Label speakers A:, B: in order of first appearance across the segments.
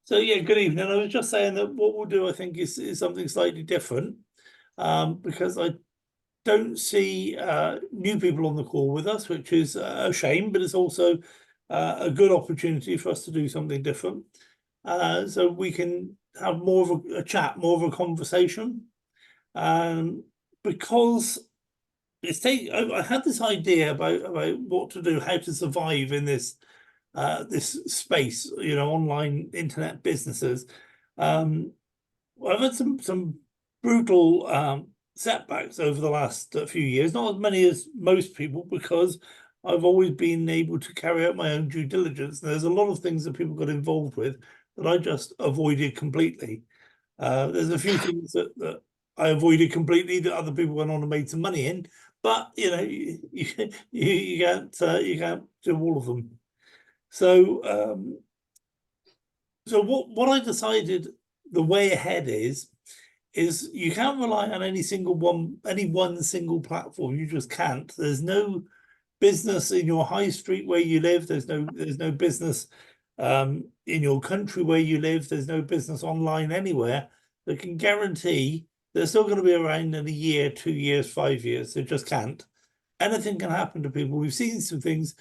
A: So yeah, good evening. I was just saying that what we'll do, I think, is something slightly different, because I don't see new people on the call with us, which is a shame, but it's also a good opportunity for us to do something different. So we can have more of a chat, more of a conversation, because I had this idea about what to do, how to survive in this space, online internet businesses. I've had some brutal setbacks over the last few years, not as many as most people, because I've always been able to carry out my own due diligence. There's a lot of things that people got involved with that I just avoided completely. There's a few things that I avoided completely that other people went on and made some money in, but you can't do all of them. So what I decided the way ahead is you can't rely on any one single platform. You just can't. There's no business in your high street where you live. There's no business in your country where you live. There's no business online anywhere that can guarantee they're still going to be around in a year, 2 years, 5 years. They just can't. Anything can happen to people. We've seen some things.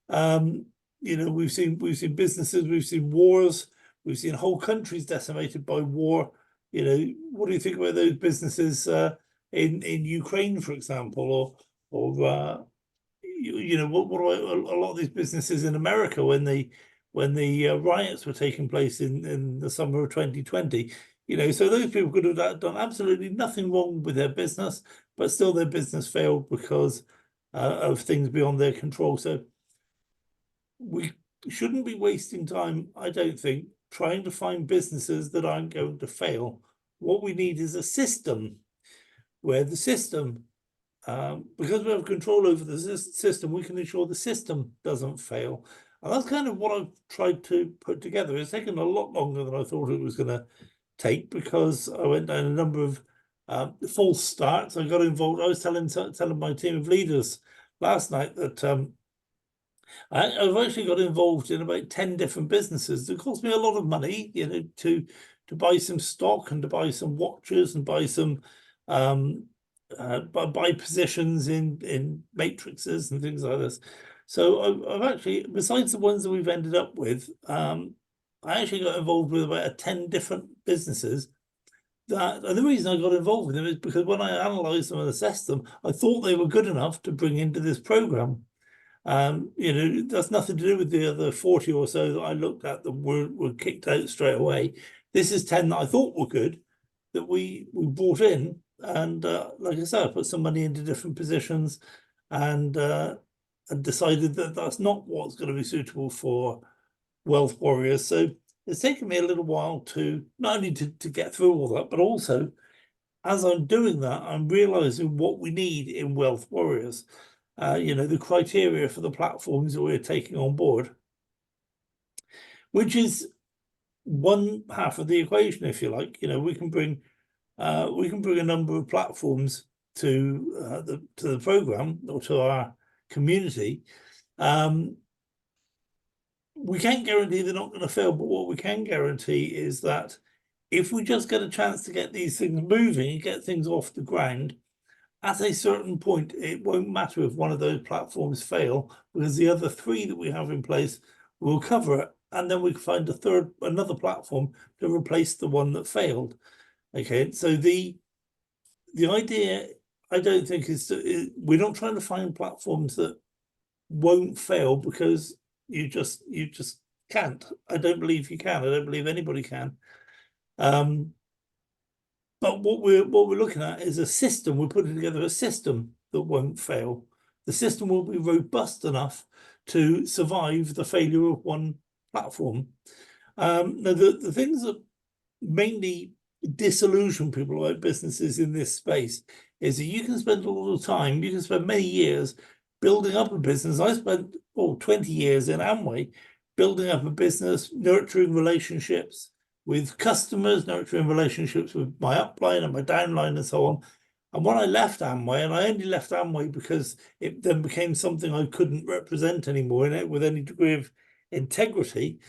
A: We've seen businesses, we've seen wars, we've seen whole countries decimated by war. What do you think about those businesses in Ukraine, for example, or what about a lot of these businesses in America when the riots were taking place in the summer of 2020? So those people could have done absolutely nothing wrong with their business, but still their business failed because of things beyond their control. So we shouldn't be wasting time, I don't think, trying to find businesses that aren't going to fail. What we need is a system where the system, because we have control over the system, we can ensure the system doesn't fail. And that's kind of what I've tried to put together. It's taken a lot longer than I thought it was going to take, because I went down a number of false starts. I got involved. I was telling my team of leaders last night that I've actually got involved in about 10 different businesses. It cost me a lot of money, to buy some stock and to buy some watches and buy some buy positions in matrices and things like this. So I've actually, besides the ones that we've ended up with, I actually got involved with about 10 different businesses. And the reason I got involved with them is because when I analysed them and assessed them, I thought they were good enough to bring into this program. That's nothing to do with the other 40 or so that I looked at that were kicked out straight away. This is 10 that I thought were good, that we brought in. And like I said, I put some money into different positions and decided that that's not what's going to be suitable for wealth warriors. So it's taken me a little while to not only to get through all that, but also as I'm doing that, I'm realizing what we need in wealth warriors. The criteria for the platforms that we're taking on board, which is one half of the equation, if you like. We can bring a number of platforms to the program or to our community. We can't guarantee they're not going to fail, but what we can guarantee is that if we just get a chance to get these things moving and get things off the ground, at a certain point, it won't matter if one of those platforms fail, because the other three that we have in place will cover it, and then we can find another platform to replace the one that failed. Okay, so the idea, I don't think, is we're not trying to find platforms that won't fail, because you just can't. I don't believe you can. I don't believe anybody can. But what we're looking at is a system. We're putting together a system that won't fail. The system will be robust enough to survive the failure of one platform. Now, the things that mainly disillusion people about businesses in this space is that you can spend a lot of time, you can spend many years building up a business. I spent 20 years in Amway building up a business, nurturing relationships with customers, nurturing relationships with my upline and my downline and so on. And when I left Amway, and I only left Amway because it then became something I couldn't represent anymore with any degree of integrity,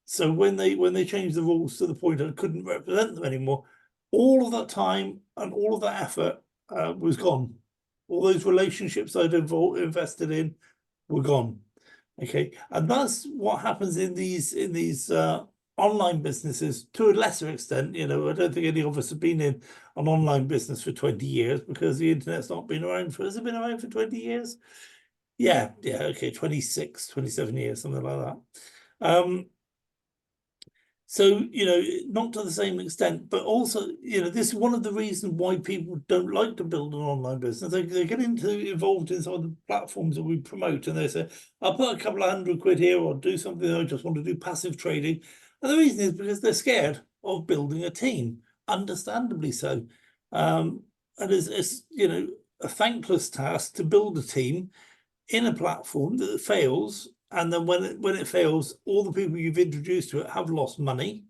A: So when they changed the rules to the point I couldn't represent them anymore, all of that time and all of that effort was gone. All those relationships I'd invested in were gone. Okay, and that's what happens in these online businesses to a lesser extent. I don't think any of us have been in an online business for 20 years because the internet's not been around for, has it been around for 20 years? Yeah, okay, 26, 27 years, something like that. So, not to the same extent, but also, this is one of the reasons why people don't like to build an online business. They get involved in some of the platforms that we promote and they say, I'll put a couple of £100 here or do something. I just want to do passive trading. And the reason is because they're scared of building a team, understandably so. And it's a thankless task to build a team in a platform that fails, and then when it fails, all the people you've introduced to it have lost money.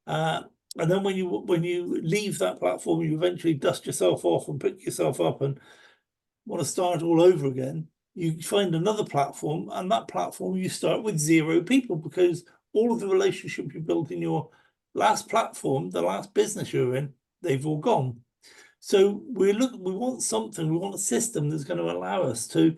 A: And then when you leave that platform, you eventually dust yourself off and pick yourself up and want to start all over again. You find another platform, and that platform you start with 0 people because all of the relationships you built in your last platform, the last business you're in, they've all gone. So we want something, we want a system that's going to allow us to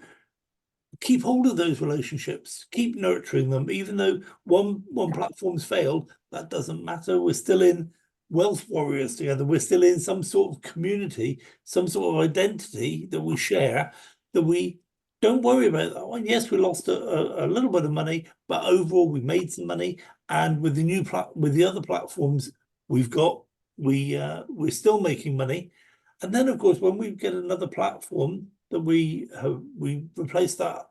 A: keep hold of those relationships, keep nurturing them, even though one platform's failed. That doesn't matter. We're still in wealth warriors together. We're still in some sort of community, some sort of identity that we share, that we don't worry about that one. Yes, we lost a little bit of money, but overall we made some money. And with the other platforms we're still making money. And then of course, when we get another platform that we replace that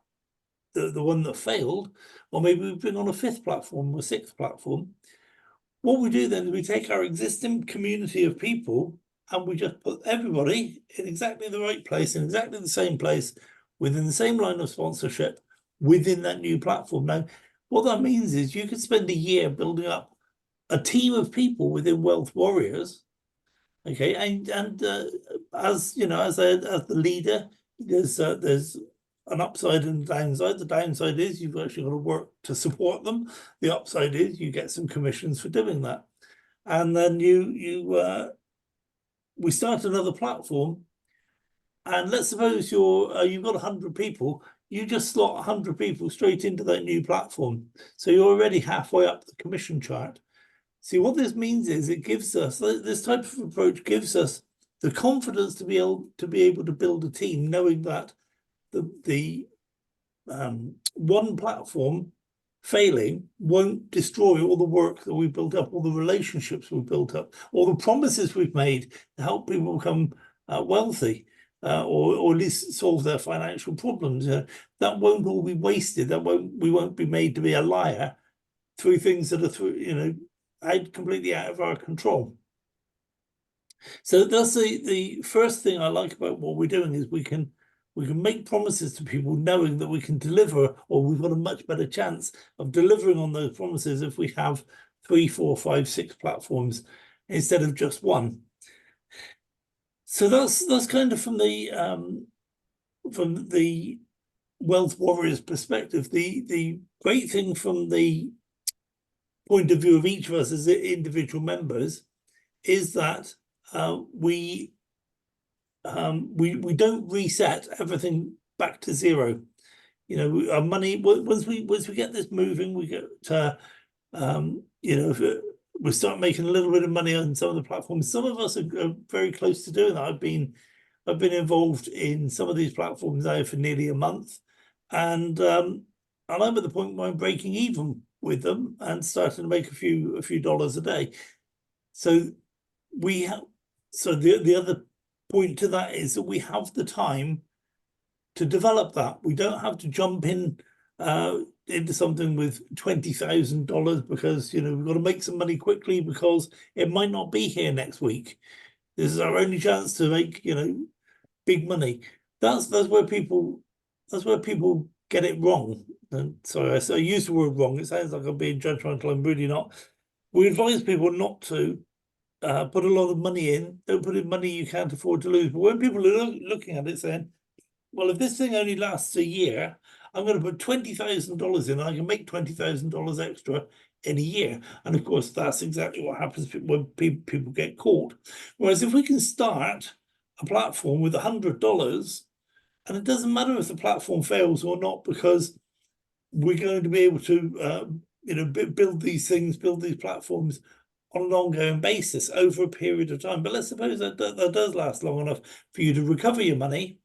A: the one that failed, or maybe we bring on a 5th platform or 6th platform. What we do then is we take our existing community of people and we just put everybody in exactly the right place, in exactly the same place, within the same line of sponsorship, within that new platform. Now, what that means is you could spend a year building up a team of people within Wealth Warriors. Okay, and as the leader, there's an upside and a downside. The downside is you've actually got to work to support them. The upside is you get some commissions for doing that. And then we start another platform, and let's suppose you've got 100 people. You just slot 100 people straight into that new platform, so you're already halfway up the commission chart. See, what this means is it gives us, this type of approach gives us the confidence to be able to build a team, knowing that the one platform failing won't destroy all the work that we've built up, all the relationships we've built up, all the promises we've made to help people become wealthy, or at least solve their financial problems. That won't all be wasted. We won't be made to be a liar through things that are completely out of our control. So that's the first thing I like about what we're doing is we can make promises to people knowing that we can deliver, or we've got a much better chance of delivering on those promises if we have 3, 4, 5, 6 platforms instead of just one. So that's kind of from the Wealth Warriors perspective. The great thing from the point of view of each of us as individual members is that we don't reset everything back to 0. Our money, once we get this moving, we get if we start making a little bit of money on some of the platforms. Some of us are very close to doing that. I've been involved in some of these platforms now for nearly a month, and I'm at the point where I'm breaking even with them and starting to make a few dollars a day. So the other point to that is that we have the time to develop that. We don't have to jump into something with $20,000 because we've got to make some money quickly because it might not be here next week. This is our only chance to make big money. That's where people get it wrong. And sorry, I use the word wrong. It sounds like I'm being judgmental. I'm really not. We advise people not to put a lot of money in. Don't put in money you can't afford to lose. But when people are looking at it saying, well, if this thing only lasts a year, I'm going to put $20,000 in, and I can make $20,000 extra in a year. And of course, that's exactly what happens when people get caught. Whereas if we can start a platform with $100, and it doesn't matter if the platform fails or not, because we're going to be able to build these things, build these platforms on an ongoing basis over a period of time. But let's suppose that does last long enough for you to recover your money,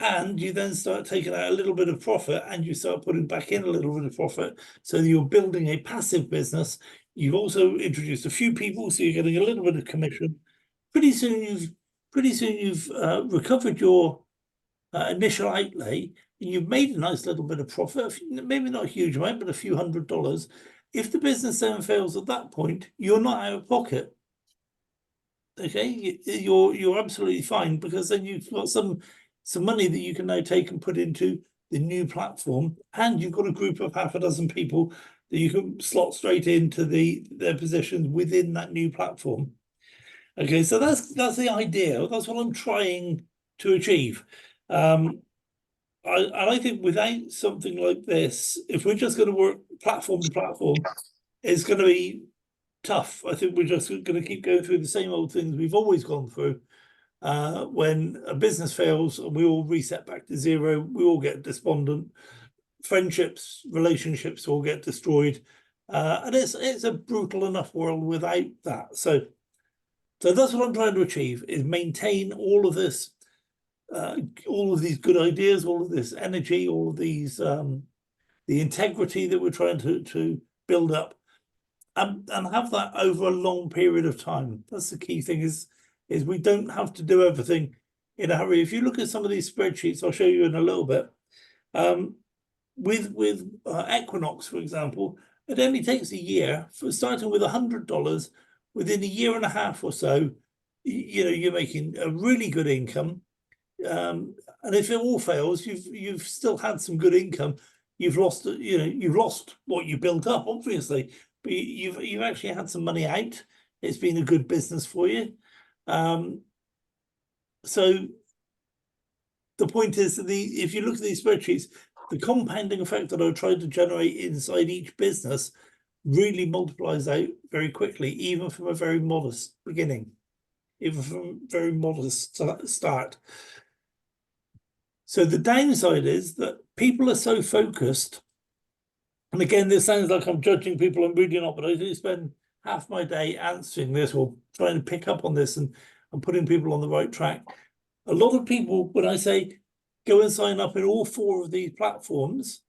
A: and you then start taking out a little bit of profit, and you start putting back in a little bit of profit. So you're building a passive business. You've also introduced a few people, so you're getting a little bit of commission. Pretty soon you've recovered your initial outlay, and you've made a nice little bit of profit, maybe not a huge amount, but a few $100s. If the business then fails at that point, you're not out of pocket. Okay, you're absolutely fine, because then you've got some money that you can now take and put into the new platform, and you've got a group of half a dozen people that you can slot straight into their positions within that new platform. Okay, so that's the idea. That's what I'm trying to achieve. I think without something like this, if we're just going to work platform to platform, it's going to be tough. I think we're just going to keep going through the same old things we've always gone through. When a business fails and we all reset back to zero, we all get despondent. Friendships, relationships all get destroyed, and it's a brutal enough world without that. So that's what I'm trying to achieve: is maintain all of this. All of these good ideas, all of this energy, all of these the integrity that we're trying to build up, and have that over a long period of time. That's the key thing, is we don't have to do everything in a hurry. If you look at some of these spreadsheets, I'll show you in a little bit. With Equinox, for example, it only takes a year, for starting with $100. Within a year and a half or so, you're making a really good income. And if it all fails, you've still had some good income. You've lost what you built up, obviously, but you've actually had some money out. It's been a good business for you. So the point is that if you look at these spreadsheets, the compounding effect that I tried to generate inside each business really multiplies out very quickly, even from a very modest beginning, even from a very modest start. So the downside is that people are so focused, and again, this sounds like I'm judging people, I'm really not, but I do spend half my day answering this or trying to pick up on this and putting people on the right track. A lot of people, when I say go and sign up in all 4 of these platforms,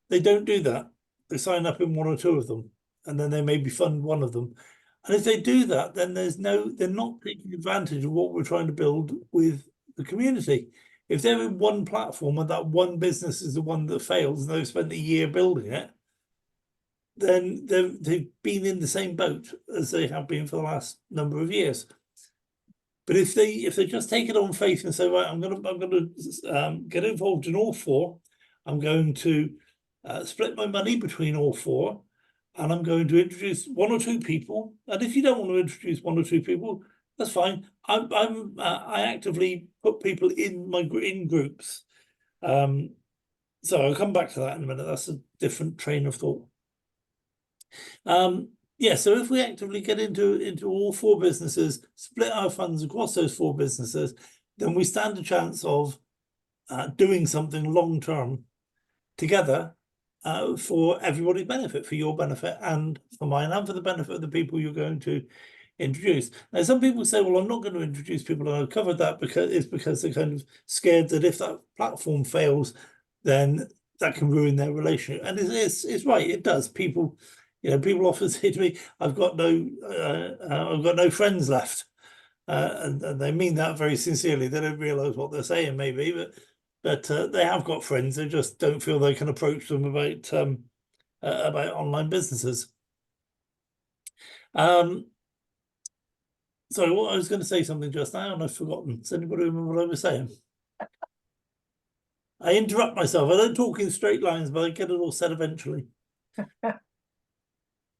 A: they don't do that. They sign up in 1 or 2 of them, and then they maybe fund 1 of them. And if they do that, then they're not taking advantage of what we're trying to build with the community. If they're in 1 platform and that 1 business is the one that fails and they've spent a year building it, then they've been in the same boat as they have been for the last number of years. But if they just take it on faith and say, right, I'm gonna get involved in all 4, I'm going to split my money between all 4, and I'm going to introduce 1 or 2 people. And if you don't want to introduce 1 or 2 people, that's fine. I actively put people in groups. So I'll come back to that in a minute. That's a different train of thought. Yeah, so if we actively get into all 4 businesses, split our funds across those 4 businesses, then we stand a chance of doing something long term together for everybody's benefit, for your benefit and for mine, and for the benefit of the people you're going to introduce. Now, some people say, well, I'm not going to introduce people, and I've covered that because they're kind of scared that if that platform fails, then that can ruin their relationship. And it's right, it does. People often say to me, I've got no friends left. And they mean that very sincerely. They don't realize what they're saying, maybe, but they have got friends. They just don't feel they can approach them about online businesses. Sorry, what I was going to say something just now and I've forgotten. Does anybody remember what I was saying? I interrupt myself. I don't talk in straight lines, but I get it all said eventually.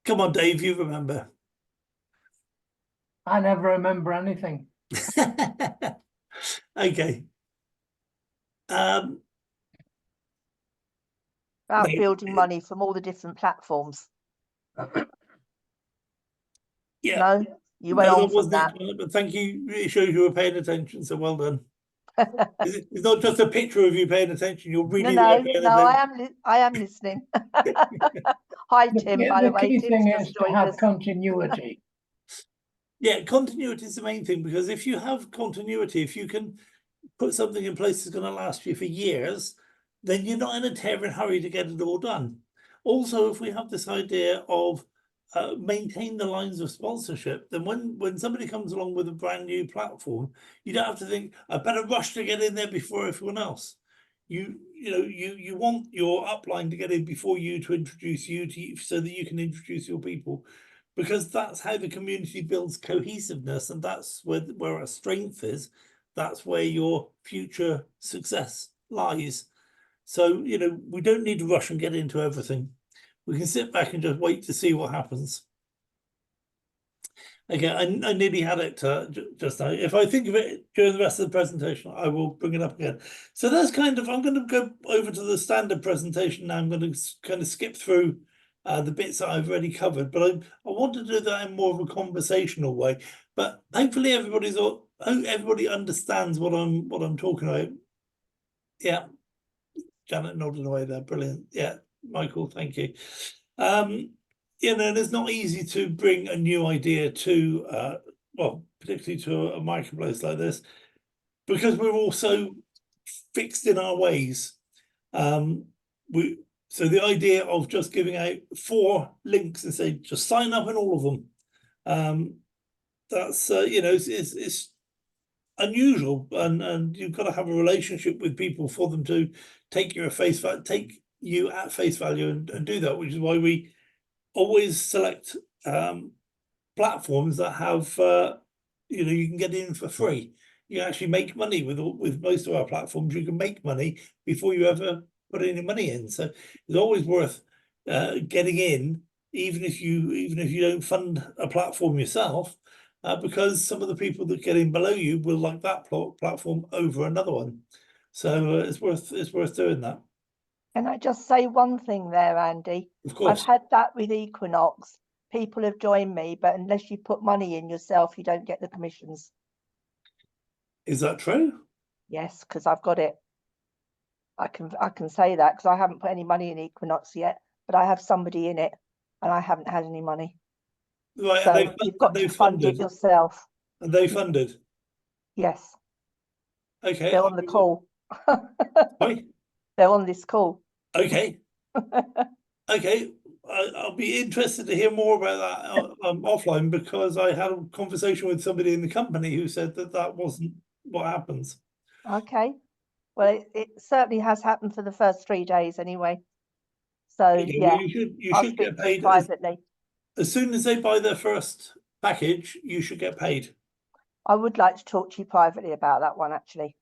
A: Come on, Dave, you remember.
B: I never remember anything.
A: Okay.
B: about building money from all the different platforms.
A: Yeah.
B: No, you went on from that.
A: But thank you. It shows you were paying attention, so well done. It's not just a picture of you paying attention. You're really
B: no,
A: attention.
B: I am listening. Hi, Tim. By the way,
C: key
B: Tim's
C: thing
B: just
C: is to
B: joined
C: have
B: us.
C: continuity.
A: Yeah, continuity is the main thing, because if you have continuity, if you can put something in place that's going to last you for years, then you're not in a tearing hurry to get it all done. Also, if we have this idea of maintain the lines of sponsorship, then when somebody comes along with a brand new platform, you don't have to think, I better rush to get in there before everyone else. You want your upline to get in before you, to introduce you to you, so that you can introduce your people, because that's how the community builds cohesiveness, and that's where our strength is. That's where your future success lies. So, we don't need to rush and get into everything. We can sit back and just wait to see what happens. Okay, I nearly had it just now. If I think of it during the rest of the presentation, I will bring it up again. So that's I'm going to go over to the standard presentation now. I'm going to kind of skip through the bits that I've already covered, but I want to do that in more of a conversational way. But hopefully everybody understands what I'm talking about. Yeah, Janet nodded away there. Brilliant. Yeah, Michael, thank you. It's not easy to bring a new idea to particularly to a marketplace like this, because we're all so fixed in our ways. So the idea of just giving out 4 links and say just sign up in all of them, that's it's unusual, and you've got to have a relationship with people for them to take you at face value and do that, which is why we always select platforms that have you can get in for free. You actually make money with most of our platforms. You can make money before you ever put any money in. So it's always worth getting in, even if you don't fund a platform yourself, because some of the people that get in below you will like that platform over another one. So it's worth doing that.
B: Can I just say one thing there, Andy?
A: Of course.
B: I've had that with Equinox. People have joined me, but unless you put money in yourself, you don't get the commissions.
A: Is that true?
B: Yes, because I've got it. I can say that because I haven't put any money in Equinox yet, but I have somebody in it, and I haven't had any money.
A: Right,
B: so
A: and
B: you've got to fund it yourself.
A: And they funded?
B: Yes.
A: Okay.
B: They're on the call.
A: Sorry?
B: They're on this call.
A: Okay. Okay. I'll be interested to hear more about that offline, because I had a conversation with somebody in the company who said that wasn't what happens.
B: Okay. Well, it certainly has happened for the first 3 days anyway. So
A: Okay,
B: yeah,
A: you
B: I'll
A: should get
B: speak to
A: paid
B: them privately.
A: as soon as they buy their first package. You should get paid.
B: I would like to talk to you privately about that one, actually.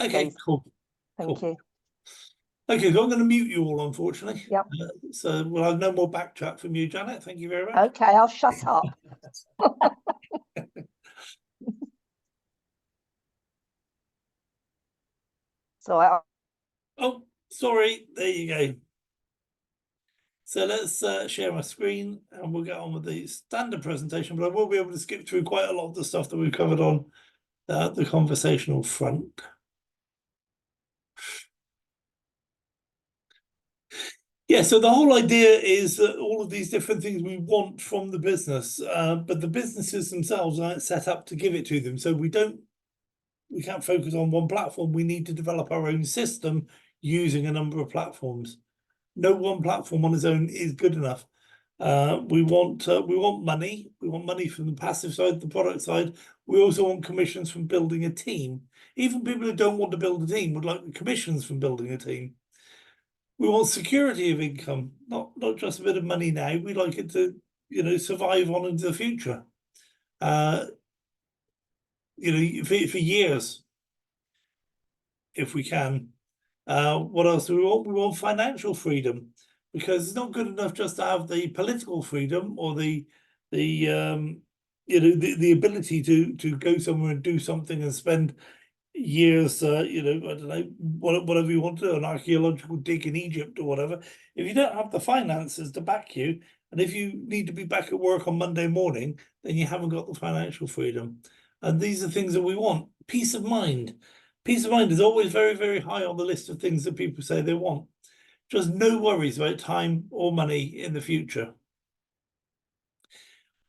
A: Okay,
B: Please.
A: cool.
B: Thank you.
A: Okay, so I'm going to mute you all, unfortunately.
B: Yep.
A: So we'll have no more back chat from you, Janet. Thank you very much.
B: Okay, I'll shut up. So
A: Oh, sorry. There you go. So let's share my screen and we'll get on with the standard presentation, but I will be able to skip through quite a lot of the stuff that we've covered on the conversational front. Yeah, so the whole idea is that all of these different things we want from the business, but the businesses themselves aren't set up to give it to them. So we can't focus on one platform. We need to develop our own system using a number of platforms. No one platform on its own is good enough. We want money. We want money from the passive side, the product side. We also want commissions from building a team. Even people who don't want to build a team would like the commissions from building a team. We want security of income, not just a bit of money now. We like it to, survive on into the future. For years, if we can. What else do we want? We want financial freedom, because it's not good enough just to have the political freedom or the ability to go somewhere and do something and spend years, you know, I don't know, whatever you want to do, an archaeological dig in Egypt or whatever. If you don't have the finances to back you, and if you need to be back at work on Monday morning, then you haven't got the financial freedom. And these are things that we want. Peace of mind. Peace of mind is always very, very high on the list of things that people say they want. Just no worries about time or money in the future.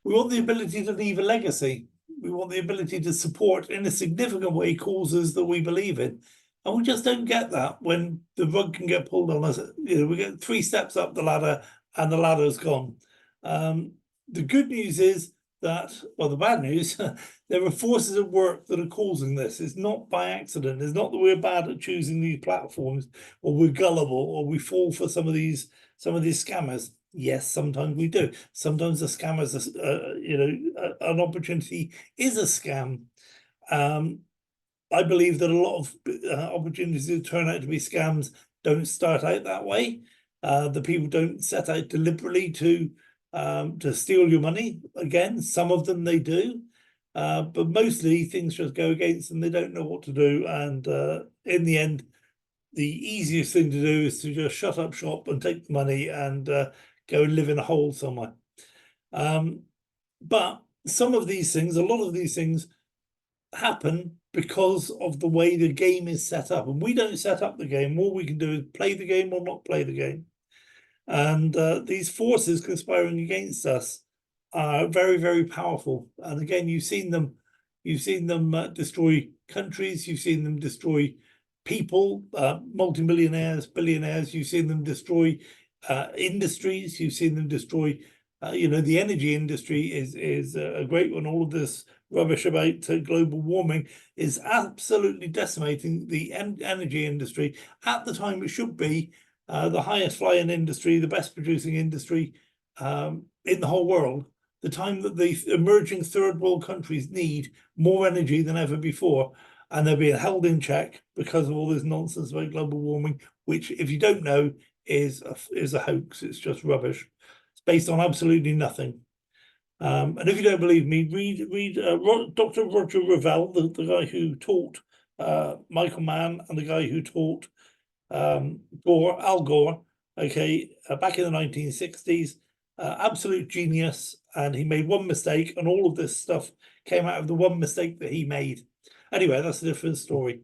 A: We want the ability to leave a legacy. We want the ability to support in a significant way causes that we believe in. And we just don't get that when the rug can get pulled on us. You know, we get 3 steps up the ladder and the ladder's gone. The good news is that, well, the bad news, there are forces at work that are causing this. It's not by accident. It's not that we're bad at choosing these platforms, or we're gullible, or we fall for some of these scammers. Yes, sometimes we do. Sometimes the scammers, you know, an opportunity is a scam. I believe that a lot of opportunities that turn out to be scams don't start out that way. The people don't set out deliberately to steal your money. Again, some of them they do, but mostly things just go against them. They don't know what to do, and in the end, the easiest thing to do is to just shut up shop and take the money and go and live in a hole somewhere. But some of these things, a lot of these things happen because of the way the game is set up, and we don't set up the game. All we can do is play the game or not play the game. And these forces conspiring against us are very, very powerful. And again, you've seen them destroy countries, you've seen them destroy people, multimillionaires, billionaires, you've seen them destroy industries, you've seen them destroy, you know, the energy industry is a great one. All of this rubbish about global warming is absolutely decimating the energy industry at the time it should be the highest flying industry, the best producing industry in the whole world. The time that the emerging third world countries need more energy than ever before, and they're being held in check because of all this nonsense about global warming, which, if you don't know, is a hoax. It's just rubbish. It's based on absolutely nothing. And if you don't believe me, read Dr. Roger Revelle, the guy who taught Michael Mann and the guy who taught Al Gore, okay, back in the 1960s. Absolute genius, and he made one mistake, and all of this stuff came out of the one mistake that he made. Anyway, that's a different story.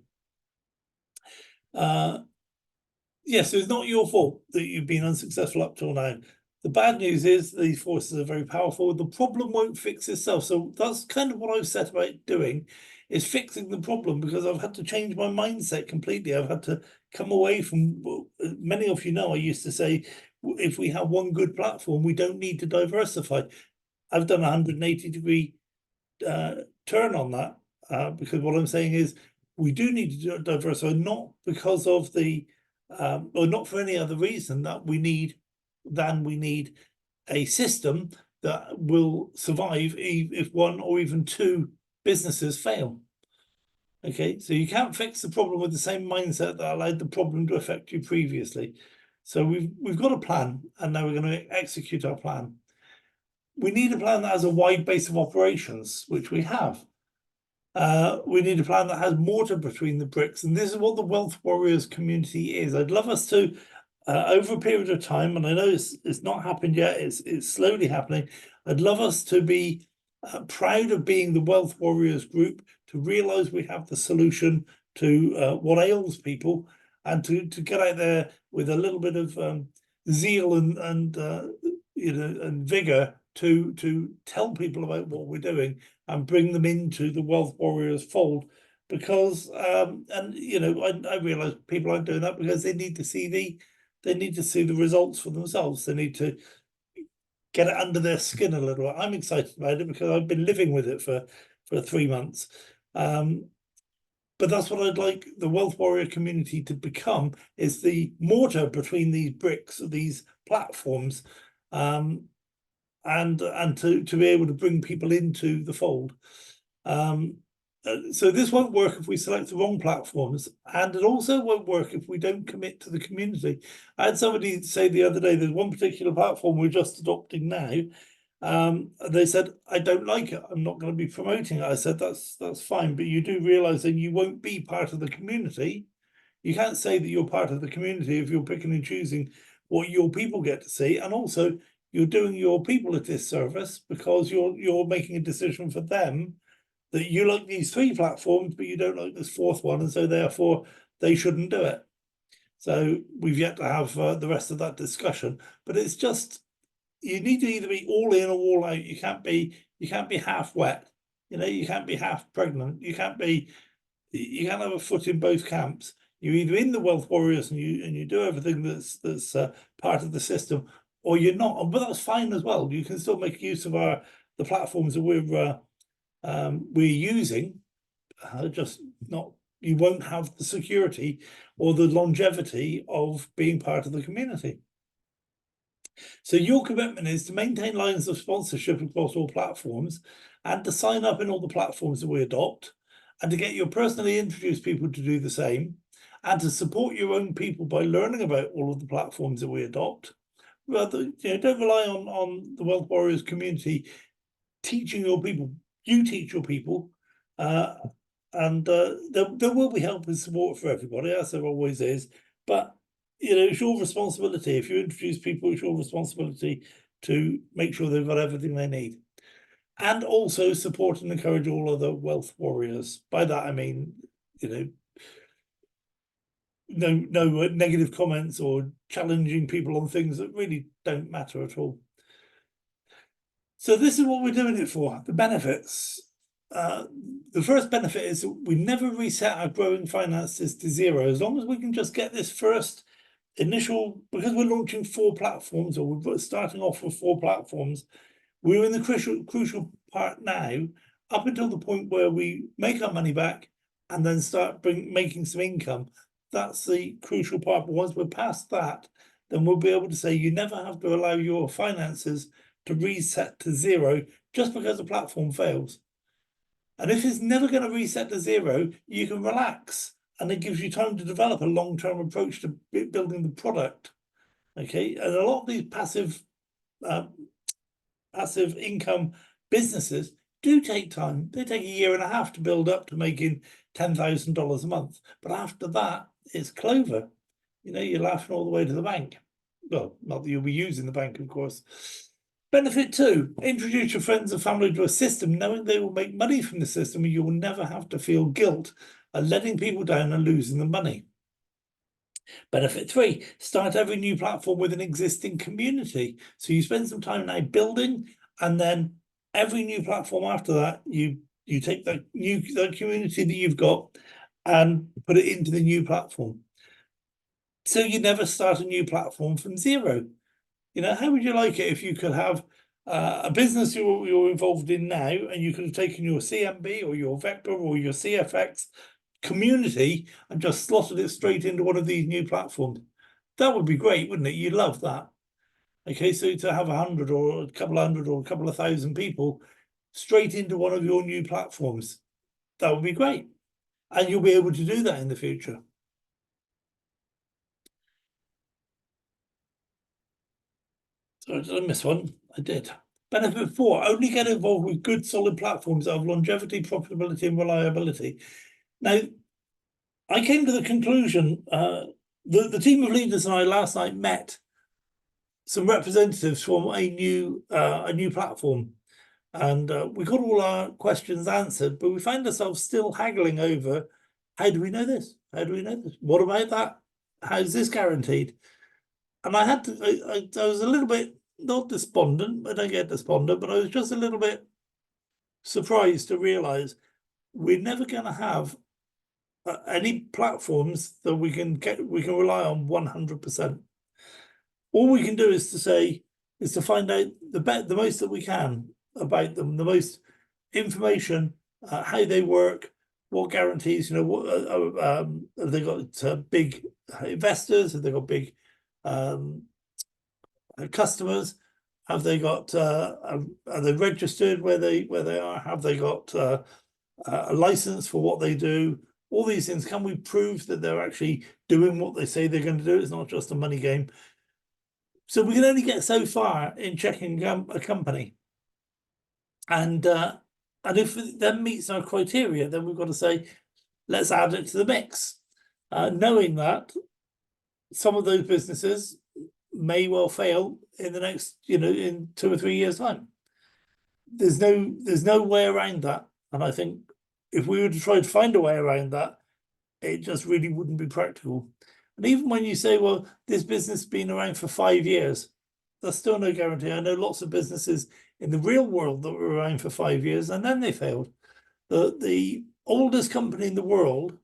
A: Yes, it's not your fault that you've been unsuccessful up till now. The bad news is these forces are very powerful. The problem won't fix itself. So that's kind of what I've set about doing, is fixing the problem, because I've had to change my mindset completely. I've had to come away from, many of you know, I used to say, if we have one good platform, we don't need to diversify. I've done a 180-degree turn on that, because what I'm saying is we do need to diversify, not because of the, or not for any other reason that we need a system that will survive if one or even two businesses fail. Okay, so you can't fix the problem with the same mindset that allowed the problem to affect you previously. So we've got a plan, and now we're going to execute our plan. We need a plan that has a wide base of operations, which we have. We need a plan that has mortar between the bricks, and this is what the Wealth Warriors community is. I'd love us to, over a period of time, and I know it's not happened yet, it's slowly happening. I'd love us to be proud of being the Wealth Warriors group, to realize we have the solution to what ails people, and to get out there with a little bit of zeal and you know, and vigor to tell people about what we're doing and bring them into the Wealth Warriors fold. Because and you know, I realize people aren't doing that because they need to see the results for themselves. They need to get it under their skin a little. I'm excited about it because I've been living with it for 3 months. But that's what I'd like the Wealth Warrior community to become, is the mortar between these bricks, these platforms, and to be able to bring people into the fold. So this won't work if we select the wrong platforms, and it also won't work if we don't commit to the community. I had somebody say the other day, there's one particular platform we're just adopting now, They said, I don't like it. I'm not going to be promoting it. I said, that's fine, but you do realize that you won't be part of the community. You can't say that you're part of the community if you're picking and choosing what your people get to see. And also you're doing your people a disservice because you're making a decision for them that you like these 3 platforms, but you don't like this 4th one. And so therefore they shouldn't do it. So we've yet to have the rest of that discussion, but it's just, you need to either be all in or all out. You can't be half wet. You know, you can't be half pregnant. You can't have a foot in both camps. You're either in the wealth warriors and you do everything that's part of the system, or you're not. But that's fine as well. You can still make use of the platforms that we're using, just not. You won't have the security or the longevity of being part of the community. So your commitment is to maintain lines of sponsorship across all platforms and to sign up in all the platforms that we adopt, and to get your personally introduced people to do the same, and to support your own people by learning about all of the platforms that we adopt. Rather, don't rely on the Wealth Warriors community teaching your people. You teach your people, and there will be help and support for everybody, as there always is. But it's your responsibility. If you introduce people, it's your responsibility to make sure they've got everything they need. And also support and encourage all other wealth warriors. By that I mean, no negative comments or challenging people on things that really don't matter at all. So this is what we're doing it for, the benefits. The first benefit is that we never reset our growing finances to 0. As long as we can just get this first initial, because we're launching 4 platforms, or we're starting off with 4 platforms, we're in the crucial part now, up until the point where we make our money back and then start making some income. That's the crucial part. But once we're past that, then we'll be able to say you never have to allow your finances to reset to 0 just because the platform fails. And if it's never going to reset to 0, you can relax, and it gives you time to develop a long-term approach to building the product. Okay, and a lot of these passive income businesses do take time. They take 1.5 years to build up to making $10,000 a month. But after that, it's clover. You're laughing all the way to the bank. Well, not that you'll be using the bank, of course. Benefit 2, introduce your friends and family to a system, knowing they will make money from the system, and you will never have to feel guilt at letting people down and losing the money. Benefit 3, start every new platform with an existing community. So you spend some time now building, and then every new platform after that, you take the community that you've got and put it into the new platform. So you never start a new platform from 0. How would you like it if you could have a business you're involved in now, and you could have taken your CMB or your Vector or your CFX community and just slotted it straight into one of these new platforms? That would be great, wouldn't it? You'd love that. Okay, so to have 100 or a couple hundred or a couple of thousand people straight into one of your new platforms, that would be great. And you'll be able to do that in the future. So did I miss one? I did. Benefit 4, only get involved with good, solid platforms that have longevity, profitability, and reliability. Now, I came to the conclusion, the team of leaders and I last night met some representatives from a new platform, and we got all our questions answered, but we found ourselves still haggling over, how do we know this? How do we know this? What about that? How's this guaranteed? And I had to, I was a little bit, not despondent, I don't get despondent, but I was just a little bit surprised to realize we're never going to have any platforms that we can rely on 100%. All we can do is to find out the most that we can about them, the most information, how they work, what guarantees, what have they got big investors, have they got big customers, have they got are they registered where they are, have they got a license for what they do, all these things. Can we prove that they're actually doing what they say they're going to do? It's not just a money game. So we can only get so far in checking a company. And if it then meets our criteria, then we've got to say, let's add it to the mix. Knowing that some of those businesses may well fail in the next, in 2 or 3 years' time. There's no way around that. And I think if we were to try to find a way around that, it just really wouldn't be practical. And even when you say, well, this business has been around for 5 years, that's still no guarantee. I know lots of businesses in the real world that were around for 5 years and then they failed. The oldest company in the world,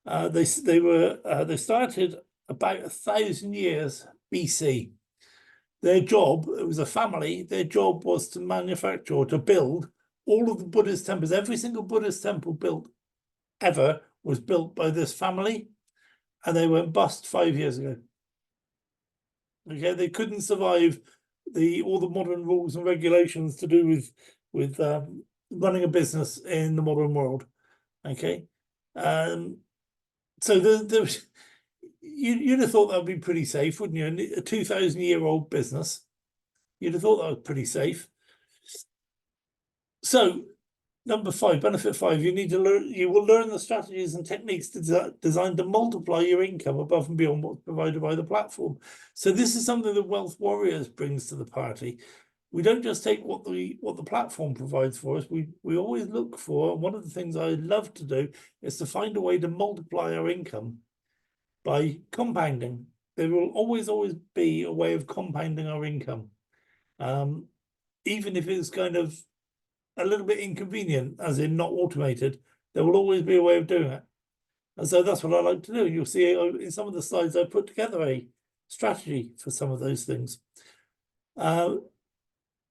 A: they started about 1,000 years BC. Their job, it was a family, their job was to manufacture or to build all of the Buddhist temples. Every single Buddhist temple built ever was built by this family, and they went bust 5 years ago. Okay, they couldn't survive all the modern rules and regulations to do with running a business in the modern world. Okay, so you'd have thought that would be pretty safe, wouldn't you? A 2,000-year-old business, you'd have thought that was pretty safe. So, number 5, benefit 5, you will learn the strategies and techniques designed to multiply your income above and beyond what's provided by the platform. So this is something that Wealth Warriors brings to the party. We don't just take what the platform provides for us. We always look for, one of the things I love to do is to find a way to multiply our income by compounding. There will always be a way of compounding our income, even if it's kind of a little bit inconvenient, as in not automated. There will always be a way of doing it, and so that's what I like to do. You'll see in some of the slides I put together a strategy for some of those things.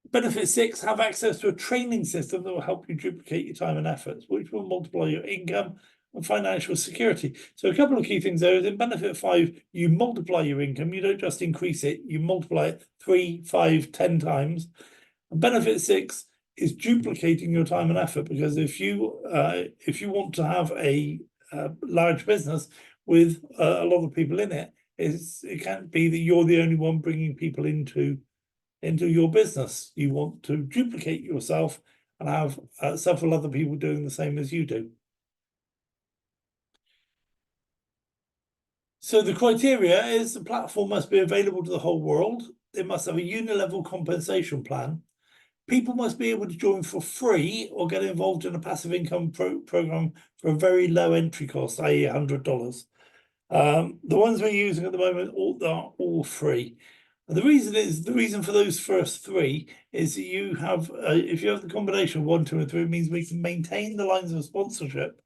A: Benefit 6, have access to a training system that will help you duplicate your time and efforts, which will multiply your income and financial security. So a couple of key things there is in benefit 5, you multiply your income. You don't just increase it, you multiply it 3, 5, 10 times. And benefit 6 is duplicating your time and effort, because if you want to have a large business with a lot of people in it, it can't be that you're the only one bringing people into your business. You want to duplicate yourself and have several other people doing the same as you do. So the criteria is the platform must be available to the whole world. It must have a unilevel compensation plan. People must be able to join for free or get involved in a passive income program for a very low entry cost, i.e. $100. The ones we're using at the moment are all free. And the reason for those first 3 is that you have, if you have the combination of 1, 2, and 3, it means we can maintain the lines of sponsorship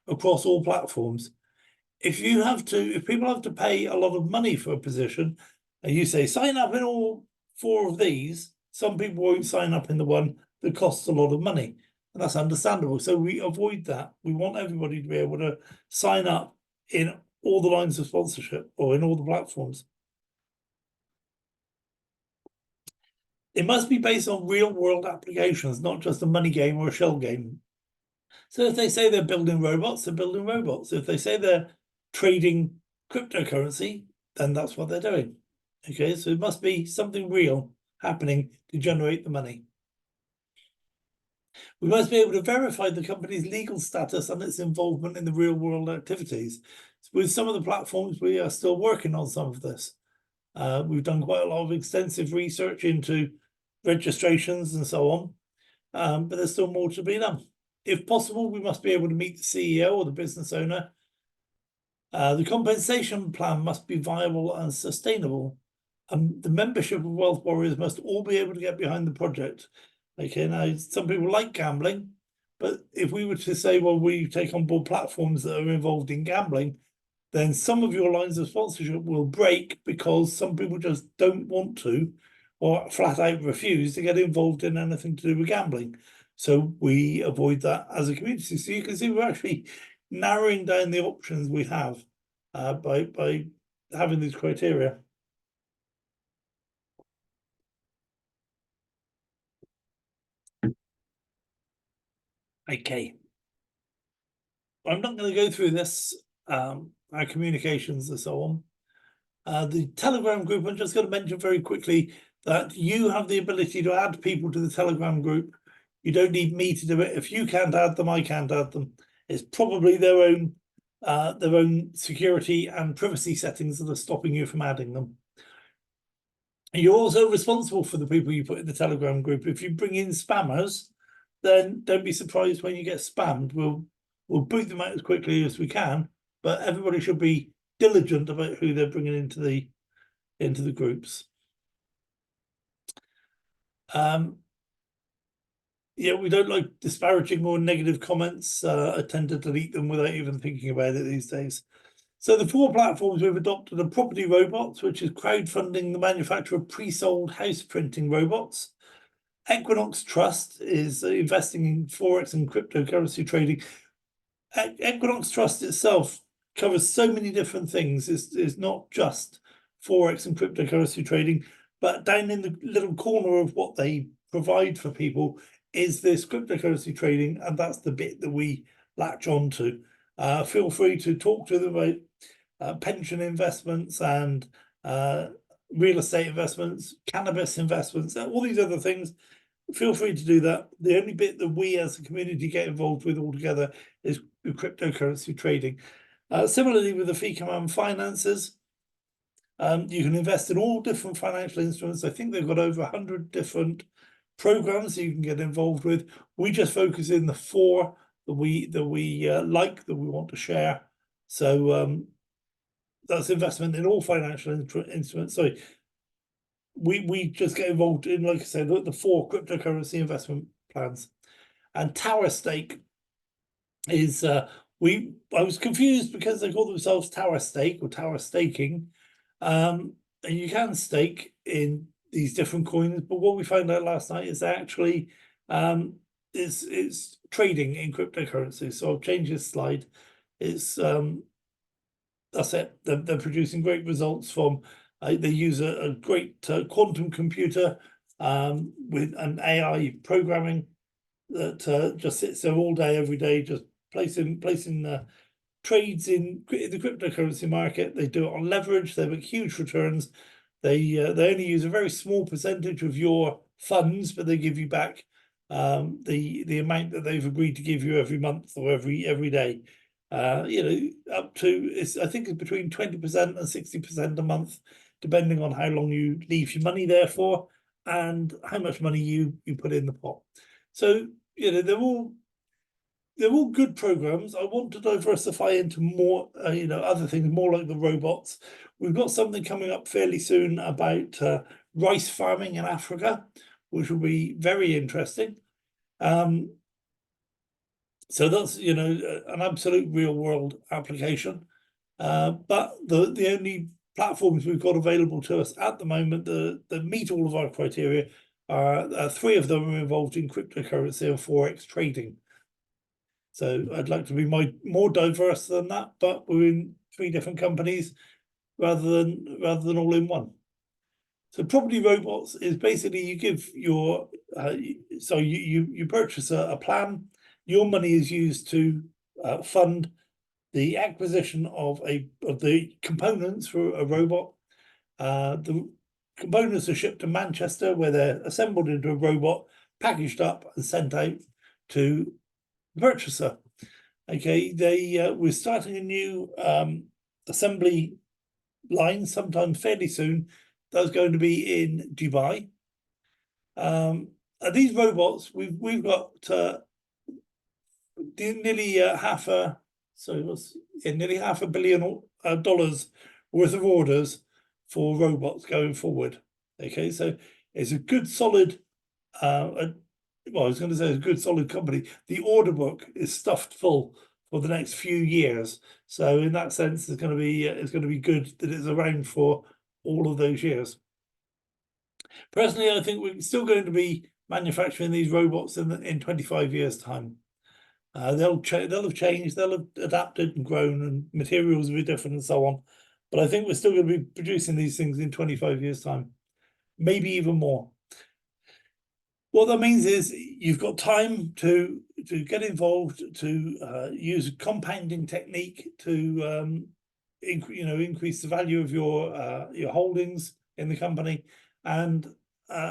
A: across all platforms. If people have to pay a lot of money for a position, and you say sign up in all 4 of these, some people won't sign up in the one that costs a lot of money, and that's understandable. So we avoid that. We want everybody to be able to sign up in all the lines of sponsorship or in all the platforms. It must be based on real world applications, not just a money game or a shell game. So if they say they're building robots, they're building robots. If they say they're trading cryptocurrency, then that's what they're doing. Okay, so it must be something real happening to generate the money. We must be able to verify the company's legal status and its involvement in the real world activities. With some of the platforms, we are still working on some of this. We've done quite a lot of extensive research into registrations and so on, but there's still more to be done. If possible, we must be able to meet the CEO or the business owner. The compensation plan must be viable and sustainable. The membership of Wealth Warriors must all be able to get behind the project. Okay, now some people like gambling, but if we were to say, well, we take on board platforms that are involved in gambling, then some of your lines of sponsorship will break because some people just don't want to or flat out refuse to get involved in anything to do with gambling. So we avoid that as a community. So you can see we're actually narrowing down the options we have by having these criteria. Okay. I'm not going to go through this, our communications and so on. The Telegram group, I'm just going to mention very quickly that you have the ability to add people to the Telegram group You don't need me to do it. If you can't add them, I can't add them. It's probably their own security and privacy settings that are stopping you from adding them. And you're also responsible for the people you put in the Telegram group. If you bring in spammers, then don't be surprised when you get spammed. We'll boot them out as quickly as we can, but everybody should be diligent about who they're bringing into the groups. Yeah, we don't like disparaging or negative comments. I tend to delete them without even thinking about it these days. So the 4 platforms we've adopted are Property Robots, which is crowdfunding the manufacture of pre-sold house printing robots. Equinox Trust is investing in Forex and cryptocurrency trading. Equinox Trust itself covers so many different things. It's not just Forex and cryptocurrency trading, but down in the little corner of what they provide for people is this cryptocurrency trading, and that's the bit that we latch on to. Feel free to talk to them about pension investments and real estate investments, cannabis investments, all these other things. Feel free to do that. The only bit that we as a community get involved with altogether is cryptocurrency trading. Similarly with the FICAMAN finances, you can invest in all different financial instruments. I think they've got over 100 different programs that you can get involved with. We just focus in the 4 that we like, that we want to share. So that's investment in all financial instruments. So we just get involved in, like I said, the 4 cryptocurrency investment plans. And Tower Stake is I was confused because they call themselves Tower Stake or Tower Staking. And you can stake in these different coins, but what we found out last night is actually it's trading in cryptocurrency. So I'll change this slide. It's that's it. They're producing great results from. They use a great quantum computer with an AI programming that just sits there all day, every day, just placing trades in the cryptocurrency market. They do it on leverage. They make huge returns. They only use a very small percentage of your funds, but they give you back the amount that they've agreed to give you every month or every day. Up to I think it's between 20% and 60% a month, depending on how long you leave your money there for and how much money you put in the pot. So they're all good programs. I want to diversify into more, other things, more like the robots. We've got something coming up fairly soon about rice farming in Africa, which will be very interesting. So that's an absolute real world application. But the only platforms we've got available to us at the moment that meet all of our criteria are 3 of them are involved in cryptocurrency and Forex trading. So I'd like to be more diverse than that, but we're in 3 different companies rather than all in one. So Property Robots is basically you give your so you purchase a plan. Your money is used to fund the acquisition of the components for a robot. The components are shipped to Manchester, where they're assembled into a robot, packaged up and sent out to the purchaser. Okay, we're starting a new assembly line sometime fairly soon. That's going to be in Dubai. These robots, we've got nearly nearly $500 million worth of orders for robots going forward. Okay, so it's a good solid well, I was going to say it's a good solid company. The order book is stuffed full for the next few years. So in that sense, it's going to be good that it's around for all of those years. Personally, I think we're still going to be manufacturing these robots in 25 years' time. They'll have changed, they'll have adapted and grown, and materials will be different and so on. But I think we're still going to be producing these things in 25 years' time, maybe even more. What that means is you've got time to get involved, to use a compounding technique to increase the value of your holdings in the company, and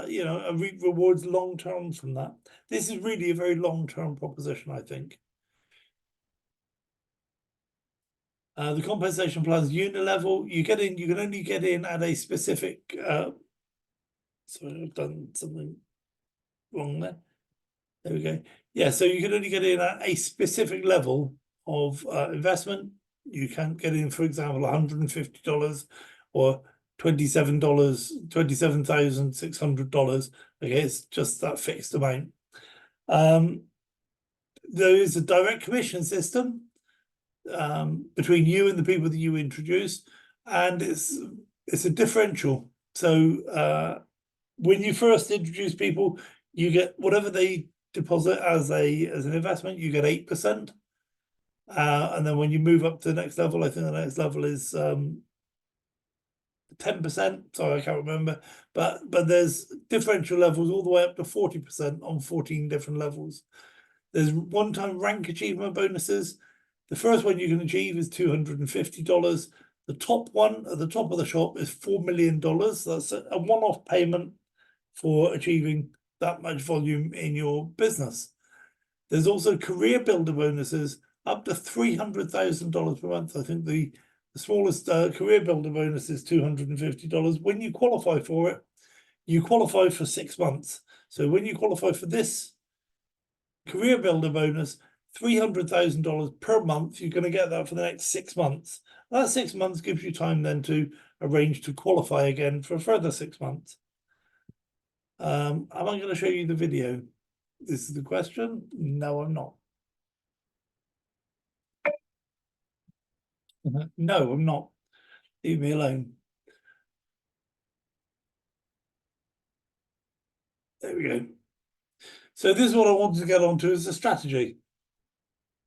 A: you know, and reap rewards long term from that. This is really a very long term proposition, I think. The compensation plans unit level, you get in, you can only get in at a specific. Sorry, I've done something wrong there. There we go. Yeah, so you can only get in at a specific level of investment. You can't get in, for example, $150 or $27,600. Okay, it's just that fixed amount. There is a direct commission system between you and the people that you introduce, and it's a differential. So when you first introduce people, you get whatever they deposit as an investment, you get 8%. And then when you move up to the next level, I think the next level is 10%. Sorry, I can't remember. But there's differential levels all the way up to 40% on 14 different levels. There's one-time rank achievement bonuses. The first one you can achieve is $250. The top one at the top of the shop is $4 million. That's a one-off payment for achieving that much volume in your business. There's also career builder bonuses up to $300,000 per month. I think the smallest career builder bonus is $250. When you qualify for it, you qualify for 6 months. So when you qualify for this career builder bonus, $300,000 per month, you're going to get that for the next 6 months. That 6 months gives you time then to arrange to qualify again for a further 6 months. Am I going to show you the video? This is the question. No, I'm not. No, I'm not. Leave me alone. There we go. So this is what I wanted to get onto is the strategy.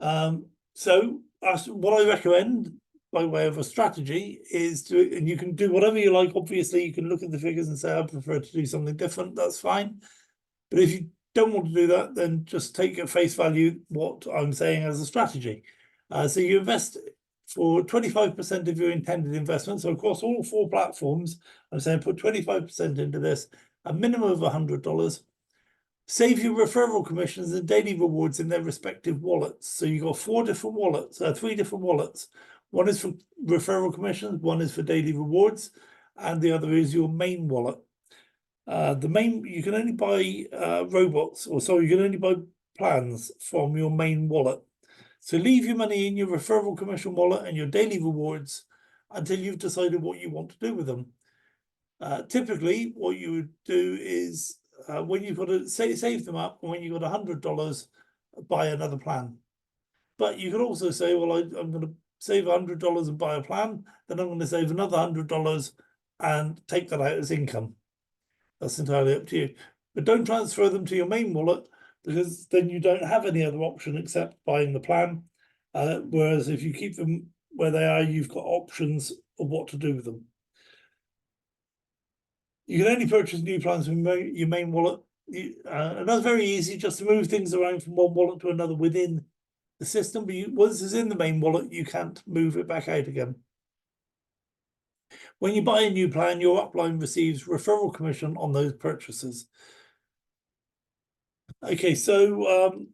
A: So what I recommend by way of a strategy is to, and you can do whatever you like. Obviously, you can look at the figures and say, I prefer to do something different. That's fine. But if you don't want to do that, then just take at face value what I'm saying as a strategy. So you invest for 25% of your intended investment. So across all 4 platforms, I'm saying put 25% into this, a minimum of $100. Save your referral commissions and daily rewards in their respective wallets. So you've got 3 different wallets. One is for referral commissions, one is for daily rewards, and the other is your main wallet. You can only buy you can only buy plans from your main wallet. So leave your money in your referral commission wallet and your daily rewards until you've decided what you want to do with them. Typically, what you would do is when you've got to save them up, and when you've got $100, buy another plan. But you could also say, well, I'm going to save $100 and buy a plan, then I'm going to save another $100 and take that out as income. That's entirely up to you. But don't transfer them to your main wallet, because then you don't have any other option except buying the plan. Whereas if you keep them where they are, you've got options of what to do with them. You can only purchase new plans from your main wallet. And that's very easy, just to move things around from one wallet to another within the system. But once it's in the main wallet, you can't move it back out again. When you buy a new plan, your upline receives referral commission on those purchases. Okay, so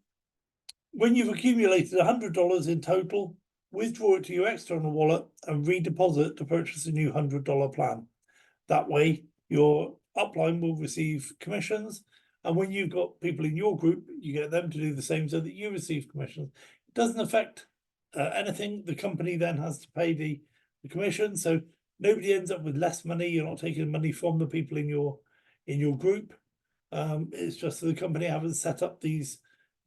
A: when you've accumulated $100 in total, withdraw it to your external wallet and redeposit to purchase a new $100 plan. That way, your upline will receive commissions, and when you've got people in your group, you get them to do the same so that you receive commissions. It doesn't affect anything. The company then has to pay the commission, so nobody ends up with less money. You're not taking money from the people in your group. It's just that the company haven't set up these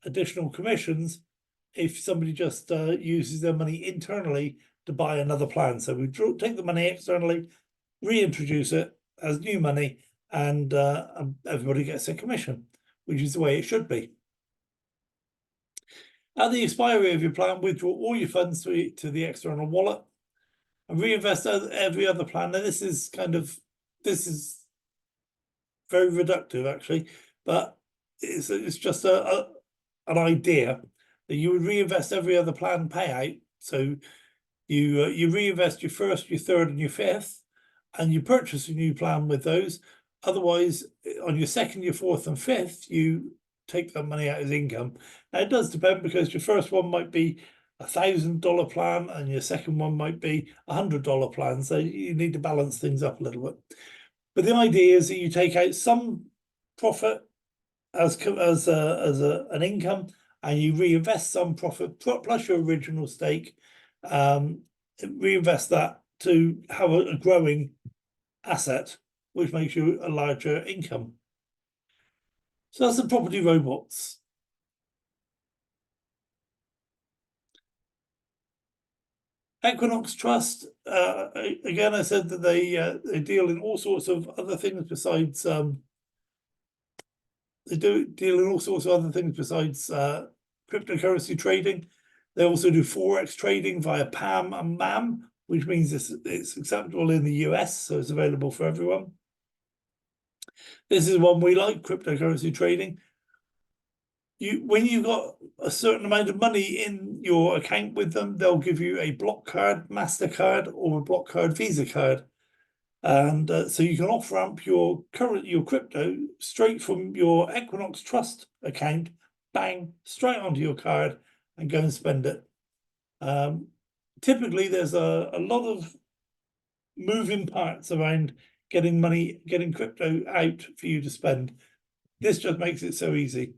A: additional commissions if somebody just uses their money internally to buy another plan. So we take the money externally, reintroduce it as new money, and everybody gets a commission, which is the way it should be. At the expiry of your plan, withdraw all your funds to the external wallet and reinvest every other plan. Now, this is very reductive, actually, but it's just an idea that you would reinvest every other plan payout. So you reinvest your first, your third, and your fifth, and you purchase a new plan with those. Otherwise, on your second, your fourth, and fifth, you take that money out as income. Now, it does depend, because your first one might be $1,000 plan and your second one might be $100 plan. So you need to balance things up a little bit. But the idea is that you take out some profit as an income, and you reinvest some profit plus your original stake, reinvest that to have a growing asset, which makes you a larger income. So that's the property robots. Equinox Trust, again, I said that they deal in all sorts of other things besides cryptocurrency trading. They also do forex trading via PAM and MAM, which means it's acceptable in the US, so it's available for everyone. This is one we like, cryptocurrency trading. When you've got a certain amount of money in your account with them, they'll give you a block card, MasterCard, or a block card, Visa card. And so you can off-ramp your crypto straight from your Equinox Trust account, bang, straight onto your card and go and spend it. Typically, there's a lot of moving parts around getting crypto out for you to spend. This just makes it so easy.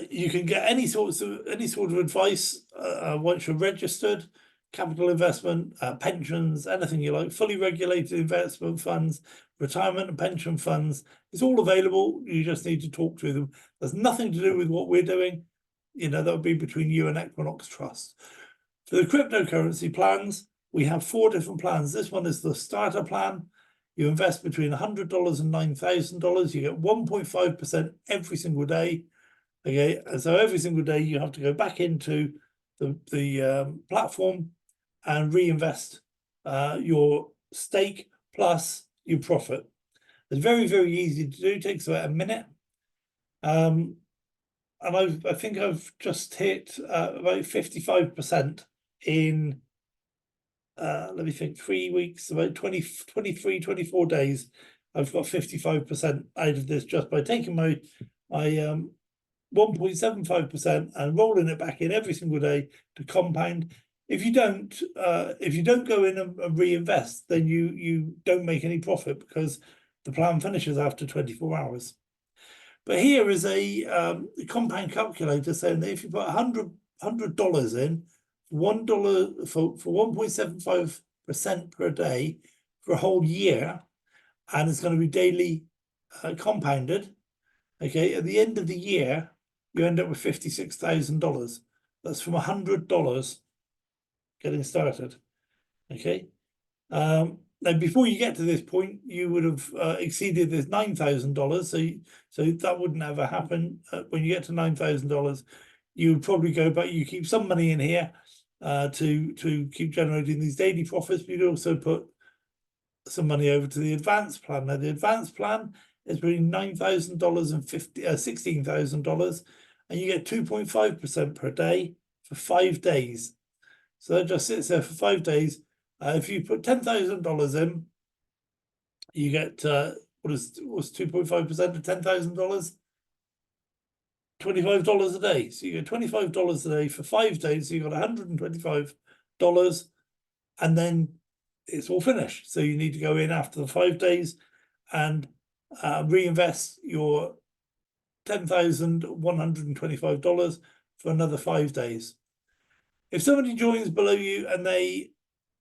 A: You can get any sort of advice once you're registered. Capital investment, pensions, anything you like, fully regulated investment funds, retirement and pension funds. It's all available. You just need to talk to them. There's nothing to do with what we're doing. You know, that would be between you and Equinox Trust. For the cryptocurrency plans, we have 4 different plans. This one is the starter plan. You invest between $100 and $9,000. You get 1.5% every single day. Okay, and so every single day you have to go back into the platform and reinvest your stake plus your profit. It's very, very easy to do. It takes about a minute. And I think I've just hit about 55% in, let me think, 3 weeks, about 23, 24 days. I've got 55% out of this just by taking my 1.75% and rolling it back in every single day to compound. If you don't go in and reinvest, then you don't make any profit, because the plan finishes after 24 hours. But here is a compound calculator saying that if you put $100 in, $1 for 1.75% per day for a whole year, and it's going to be daily compounded. Okay, at the end of the year, you end up with $56,000. That's from $100 getting started. Okay. Now, before you get to this point, you would have exceeded this $9,000. So that wouldn't ever happen. When you get to $9,000, you would probably go back. You keep some money in here to keep generating these daily profits. But you'd also put some money over to the advanced plan. Now, the advanced plan is between $9,000 and $16,000, and you get 2.5% per day for 5 days. So that just sits there for 5 days. If you put $10,000 in, you get what's 2.5% of $10,000? $25 a day. So you get $25 a day for 5 days. So you got $125, and then it's all finished. So you need to go in after the 5 days and reinvest your $10,125 for another 5 days. If somebody joins below you and they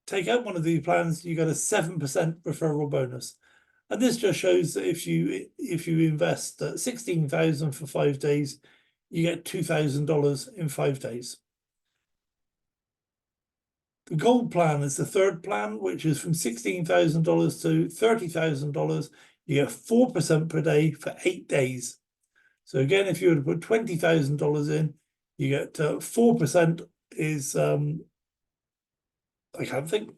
A: take out one of these plans, you get a 7% referral bonus. And this just shows that if you invest $16,000 for 5 days, you get $2,000 in 5 days. The gold plan is the third plan, which is from $16,000 to $30,000. You get 4% per day for 8 days. So again, if you were to put $20,000 in, you get 4% is I can't think.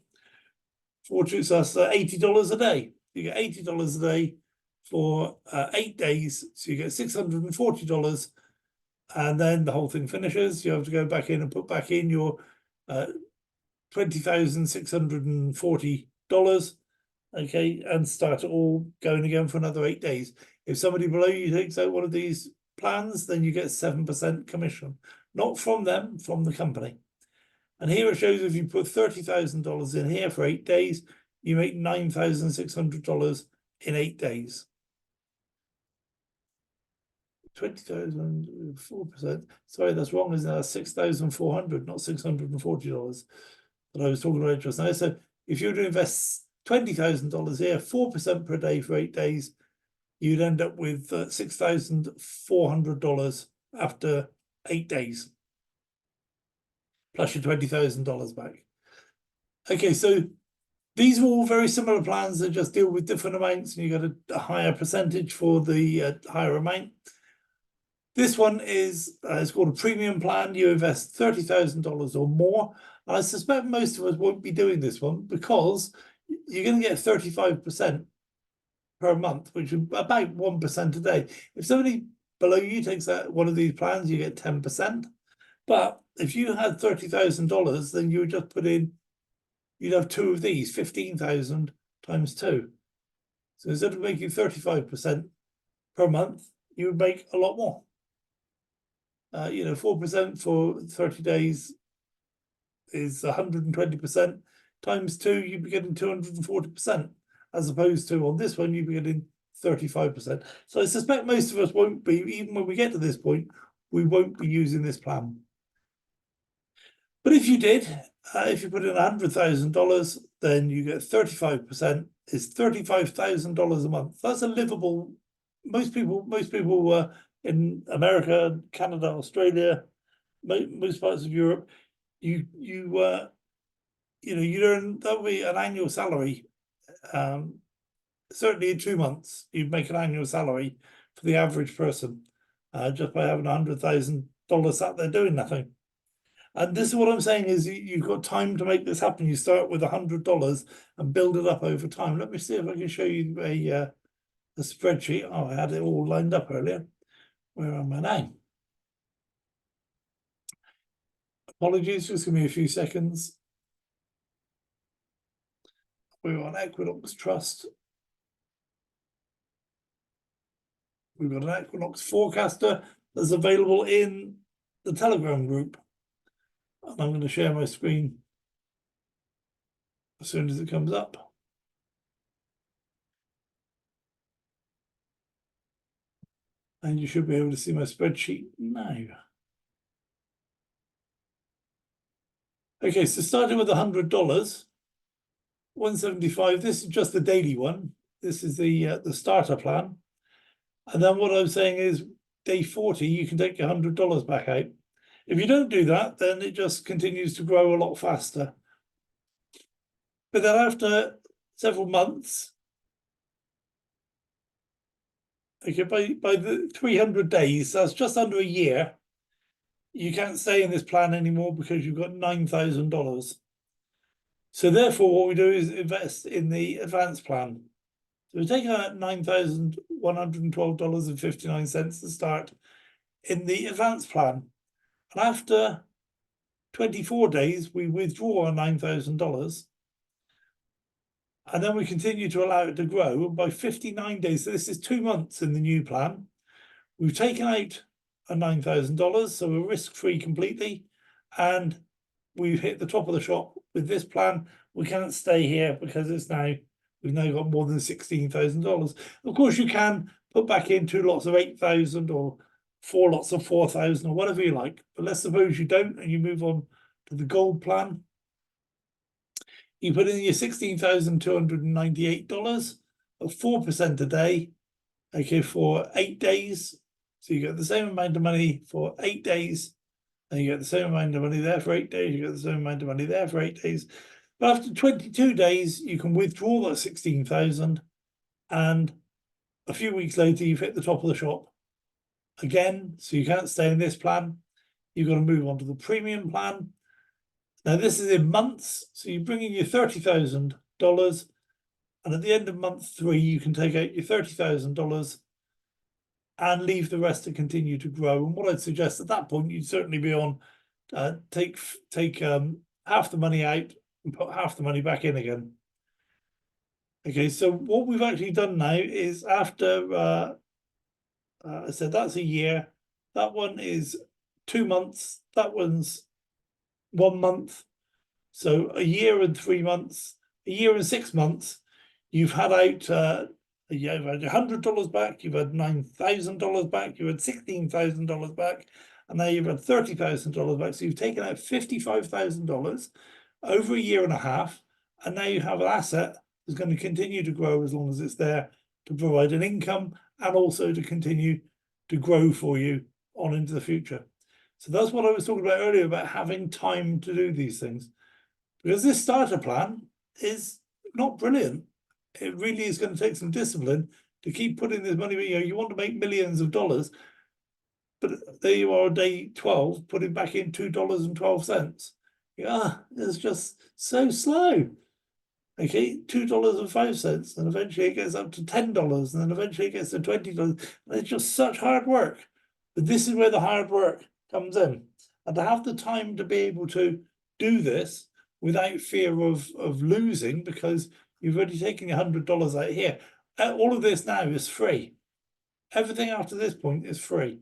A: So that's $80 a day. You get $80 a day for 8 days. So you get $640, and then the whole thing finishes. You have to go back in and put back in your $20,640, okay, and start it all going again for another 8 days. If somebody below you takes out one of these plans, then you get 7% commission, not from them, from the company. And here it shows if you put $30,000 in here for 8 days, you make $9,600 in 8 days. 20,000, 4%. Sorry, that's wrong, isn't it? That's 6,400, not $640 that I was talking about just now. So if you were to invest $20,000 here, 4% per day for 8 days, you'd end up with $6,400 after 8 days, plus your $20,000 back. Okay, so these are all very similar plans that just deal with different amounts, and you got a higher percentage for the higher amount. This one is it's called a premium plan. You invest $30,000 or more. And I suspect most of us won't be doing this one because you're going to get 35% per month, which is about 1% a day. If somebody below you takes that one of these plans, you get 10%. But if you had $30,000, then you would just put in, you'd have two of these, 15,000 times 2. So instead of making 35% per month, you would make a lot more. 4% for 30 days is 120%. Times 2, you'd be getting 240%, as opposed to on this one, you'd be getting 35%. So I suspect most of us won't be, even when we get to this point, we won't be using this plan. But if you did, if you put in $100,000, then you get 35%. It's $35,000 a month. That's a livable. Most people in America, Canada, Australia, most parts of Europe, you'd earn, that would be an annual salary. Certainly in 2 months, you'd make an annual salary for the average person just by having $100,000 sat there doing nothing. And this is what I'm saying is you've got time to make this happen. You start with $100 and build it up over time. Let me see if I can show you a spreadsheet. Oh, I had it all lined up earlier. Where am I now? Apologies, just give me a few seconds. We're on Equinox Trust. We've got an Equinox forecaster that's available in the Telegram group. And I'm going to share my screen as soon as it comes up. And you should be able to see my spreadsheet now. Okay, so starting with $100, 175. This is just the daily one. This is the starter plan. And then what I'm saying is day 40, you can take your $100 back out. If you don't do that, then it just continues to grow a lot faster. But then after several months, okay, by the 300 days, that's just under a year, you can't stay in this plan anymore because you've got $9,000. So therefore, what we do is invest in the advanced plan. So we take out $9,112.59 to start in the advanced plan. And after 24 days, we withdraw our $9,000. And then we continue to allow it to grow. And by 59 days, so this is 2 months in the new plan, we've taken out our $9,000, so we're risk-free completely. And we've hit the top of the shop with this plan. We can't stay here because we've now got more than $16,000. Of course, you can put back in 2 lots of 8,000 or 4 lots of 4,000 or whatever you like. But let's suppose you don't and you move on to the gold plan. You put in your $16,298 of 4% a day, okay, for 8 days. So you get the same amount of money for 8 days, and you get the same amount of money there for 8 days, you get the same amount of money there for 8 days. But after 22 days, you can withdraw that 16,000, and a few weeks later, you've hit the top of the shop again. So you can't stay in this plan. You've got to move on to the premium plan. Now, this is in months. So you bring in your $30,000, and at the end of month 3, you can take out your $30,000 and leave the rest to continue to grow. And what I'd suggest at that point, you'd certainly be on take half the money out and put half the money back in again. Okay, so what we've actually done now is after I said that's a year, that one is 2 months, that one's 1 month. So a year and 3 months, a year and 6 months, you've had out you've had $100 back, you've had $9,000 back, you've had $16,000 back, and now you've had $30,000 back. So you've taken out $55,000 over a year and a half, and now you have an asset that's going to continue to grow as long as it's there to provide an income and also to continue to grow for you on into the future. So that's what I was talking about earlier about having time to do these things. Because this starter plan is not brilliant. It really is going to take some discipline to keep putting this money. You know, you want to make millions of dollars, but there you are, day 12, putting back in $2.12. Yeah, it's just so slow. Okay, $2.05, and eventually it gets up to $10, and then eventually it gets to $20. And it's just such hard work. But this is where the hard work comes in. And to have the time to be able to do this without fear of losing, because you've already taken $100 out here. All of this now is free. Everything after this point is free.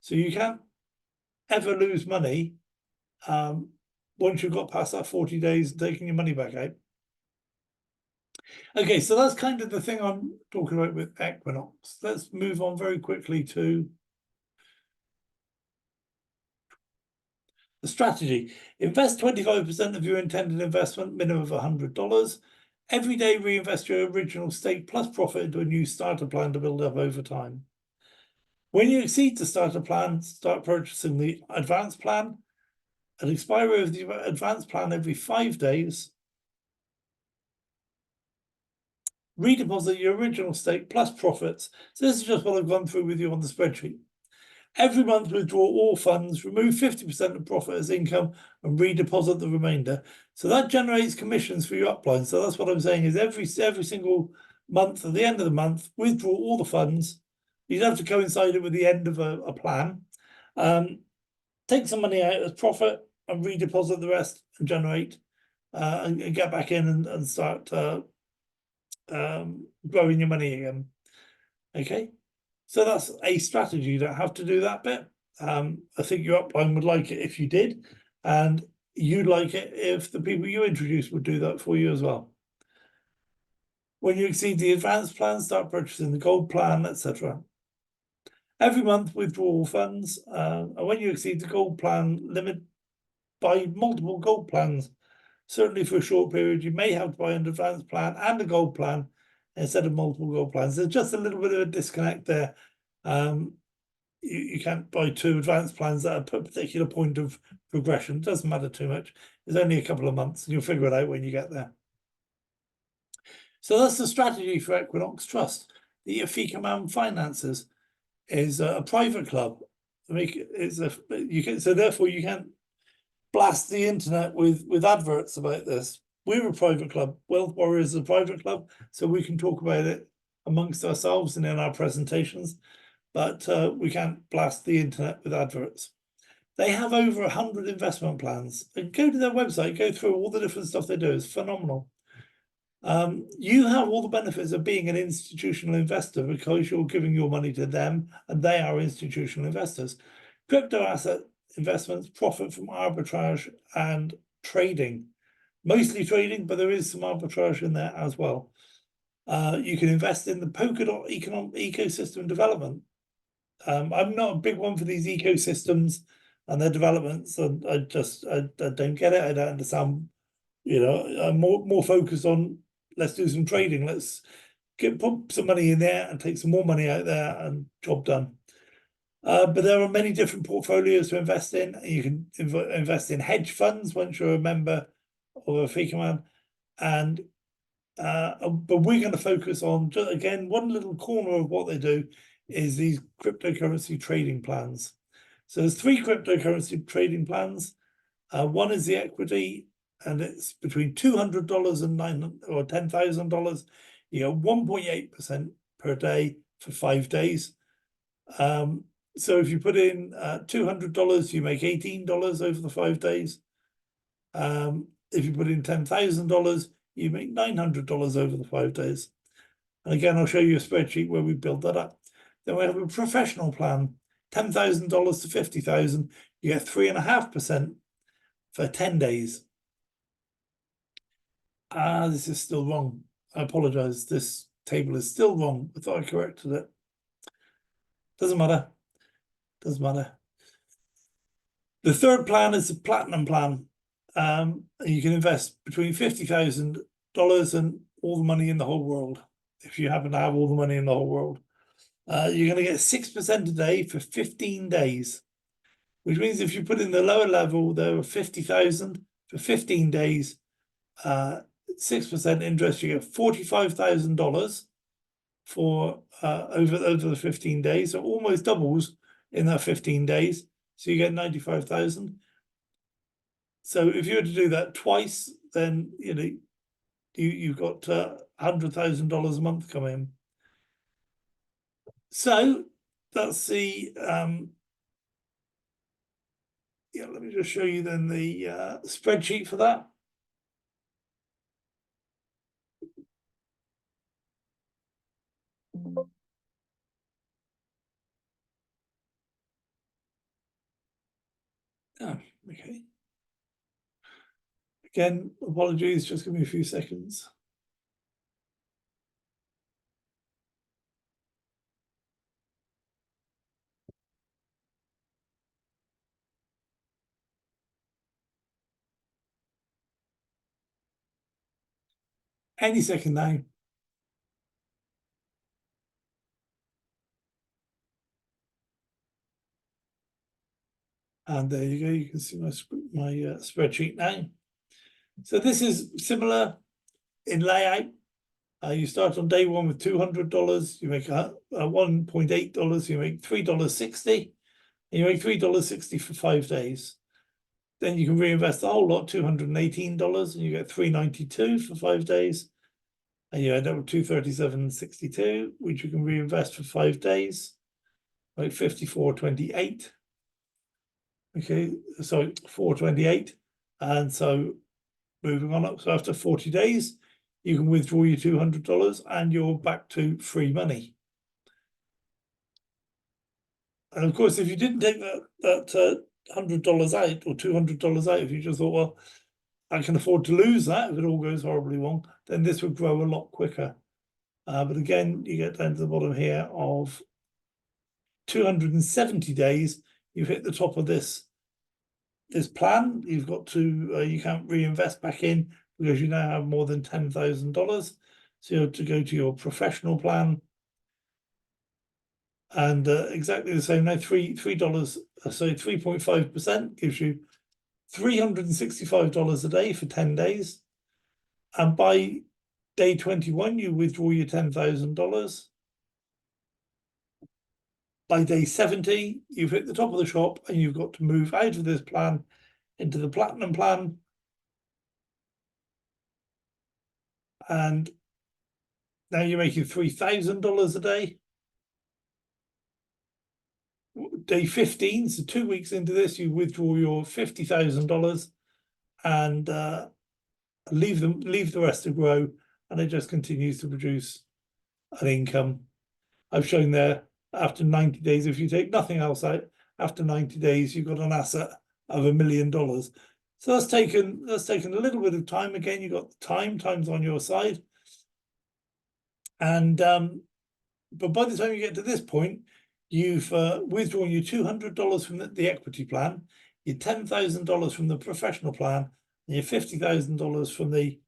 A: So you can't ever lose money once you've got past that 40 days taking your money back out. Okay, so that's kind of the thing I'm talking about with Equinox. Let's move on very quickly to the strategy. Invest 25% of your intended investment, minimum of $100. Every day reinvest your original stake plus profit into a new starter plan to build up over time. When you exceed the starter plan, start purchasing the advanced plan. At expiry of the advanced plan every 5 days, redeposit your original stake plus profits. So this is just what I've gone through with you on the spreadsheet. Every month withdraw all funds, remove 50% of profit as income and redeposit the remainder. So that generates commissions for your upline. So that's what I'm saying is every single month, at the end of the month, withdraw all the funds. You'd have to coincide it with the end of a plan. Take some money out as profit and redeposit the rest and generate and get back in and start growing your money again. Okay, so that's a strategy. You don't have to do that bit. I think your upline would like it if you did, and you'd like it if the people you introduce would do that for you as well. When you exceed the advanced plan, start purchasing the gold plan, etc. Every month withdraw all funds, and when you exceed the gold plan limit, buy multiple gold plans. Certainly for a short period, you may have to buy an advanced plan and a gold plan instead of multiple gold plans. There's just a little bit of a disconnect there. You can't buy 2 advanced plans at a particular point of progression. It doesn't matter too much. It's only a couple of months, and you'll figure it out when you get there. So that's the strategy for Equinox Trust. The Afika Man Finances is a private club. So therefore you can't blast the internet with adverts about this. We're a private club. Wealth Warriors is a private club, so we can talk about it amongst ourselves and in our presentations, but we can't blast the internet with adverts. They have over 100 investment plans. And go to their website, go through all the different stuff they do. It's phenomenal. You have all the benefits of being an institutional investor because you're giving your money to them and they are institutional investors. Crypto asset investments profit from arbitrage and trading, mostly trading, but there is some arbitrage in there as well. You can invest in the Polkadot economic ecosystem development. I'm not a big one for these ecosystems and their developments, and I don't get it. I don't understand. You know, I'm more focused on let's do some trading. Let's put some money in there and take some more money out there, and job done. But there are many different portfolios to invest in. You can invest in hedge funds once you're a member of Afika Man, and but we're going to focus on just, again, one little corner of what they do is these cryptocurrency trading plans. So there's 3 cryptocurrency trading plans. One is the equity, and it's between $200 and $900 or $10,000. You get 1.8% per day for 5 days. So if you put in $200, you make $18 over the 5 days. If you put in $10,000, you make $900 over the 5 days. And again, I'll show you a spreadsheet where we build that up. Then we have a professional plan, $10,000 to $50,000. You get 3.5% for 10 days. This is still wrong. I apologize. This table is still wrong. I thought I corrected it. Doesn't matter. Doesn't matter. The third plan is the platinum plan. You can invest between $50,000 and all the money in the whole world. If you happen to have all the money in the whole world, you're going to get 6% a day for 15 days, which means if you put in the lower level, there are 50,000 for 15 days, 6% interest, you get $45,000 for over the 15 days. So almost doubles in that 15 days. So you get 95,000. So if you were to do that twice, then you've got $100,000 a month coming in. So that's the let me just show you then the spreadsheet for that. Oh, okay. Again, apologies, just give me a few seconds. Any second now. And there you go, you can see my spreadsheet now. So this is similar in layout. You start on day one with $200, you make $1.8, you make $3.60, and you make $3.60 for 5 days. Then you can reinvest the whole lot, $218, and you get $3.92 for 5 days. And you end up with $237.62, which you can reinvest for 5 days, like $54.28. Okay, so $4.28. And so moving on up, so after 40 days, you can withdraw your $200 and you're back to free money. And of course, if you didn't take that $100 out or $200 out, if you just thought, well, I can afford to lose that if it all goes horribly wrong, then this would grow a lot quicker. But again, you get down to the bottom here of 270 days, you've hit the top of this plan. You've got to, you can't reinvest back in because you now have more than $10,000. So you have to go to your professional plan. And exactly the same now, so 3.5% gives you $365 a day for 10 days. And by day 21, you withdraw your $10,000. By day 70, you've hit the top of the shop and you've got to move out of this plan into the platinum plan. And now you're making $3,000 a day. Day 15, so 2 weeks into this, you withdraw your $50,000 and leave the rest to grow, and it just continues to produce an income. I've shown there after 90 days, if you take nothing else out, after 90 days, you've got an asset of $1 million. So that's taken a little bit of time. Again, you've got time's on your side. And but by the time you get to this point, you've withdrawn your $200 from the equity plan, your $10,000 from the professional plan, and your $50,000 from the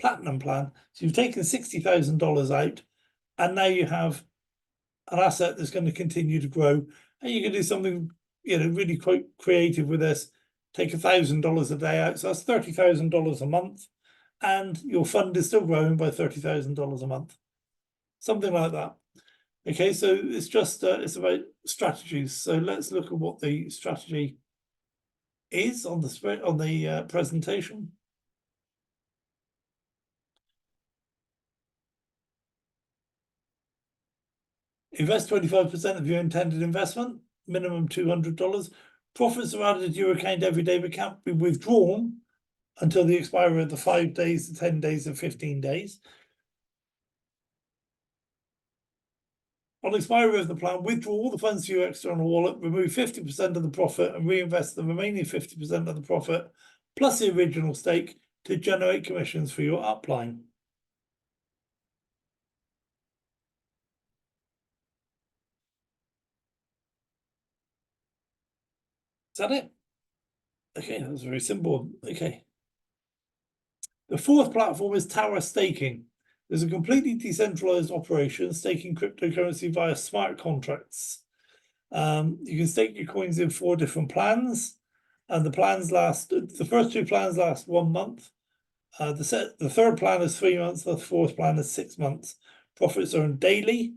A: platinum plan. So you've taken $60,000 out, and now you have an asset that's going to continue to grow. And you can do something, really quite creative with this. Take $1,000 a day out, so that's $30,000 a month, and your fund is still growing by $30,000 a month, something like that. Okay, so it's just it's about strategies. So let's look at what the strategy is on the presentation. Invest 25% of your intended investment, minimum $200. Profits are added to your account every day but can't be withdrawn until the expiry of the 5 days, the 10 days, and 15 days. On expiry of the plan, withdraw all the funds to your external wallet, remove 50% of the profit and reinvest the remaining 50% of the profit plus the original stake to generate commissions for your upline. Is that it? Okay, that's very simple. Okay. The fourth platform is tower staking. There's a completely decentralized operation, staking cryptocurrency via smart contracts. You can stake your coins in 4 different plans, and the first 2 plans last 1 month. The third plan is 3 months, the fourth plan is 6 months. Profits earned daily,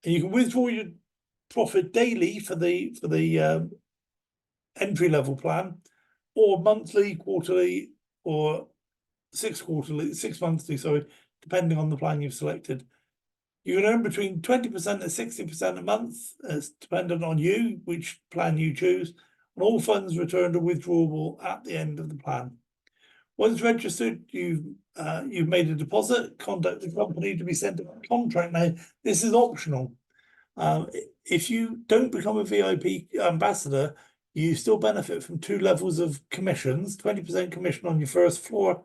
A: and you can withdraw your profit daily for the entry level plan, or monthly, quarterly, or 6 monthly, sorry, depending on the plan you've selected. You can earn between 20% and 60% a month. It's dependent on you, which plan you choose, and all funds returned are withdrawable at the end of the plan. Once registered, you've made a deposit, contact the company to be sent a contract. Now, this is optional. If you don't become a VIP ambassador, you still benefit from 2 levels of commissions, 20% commission on your first floor,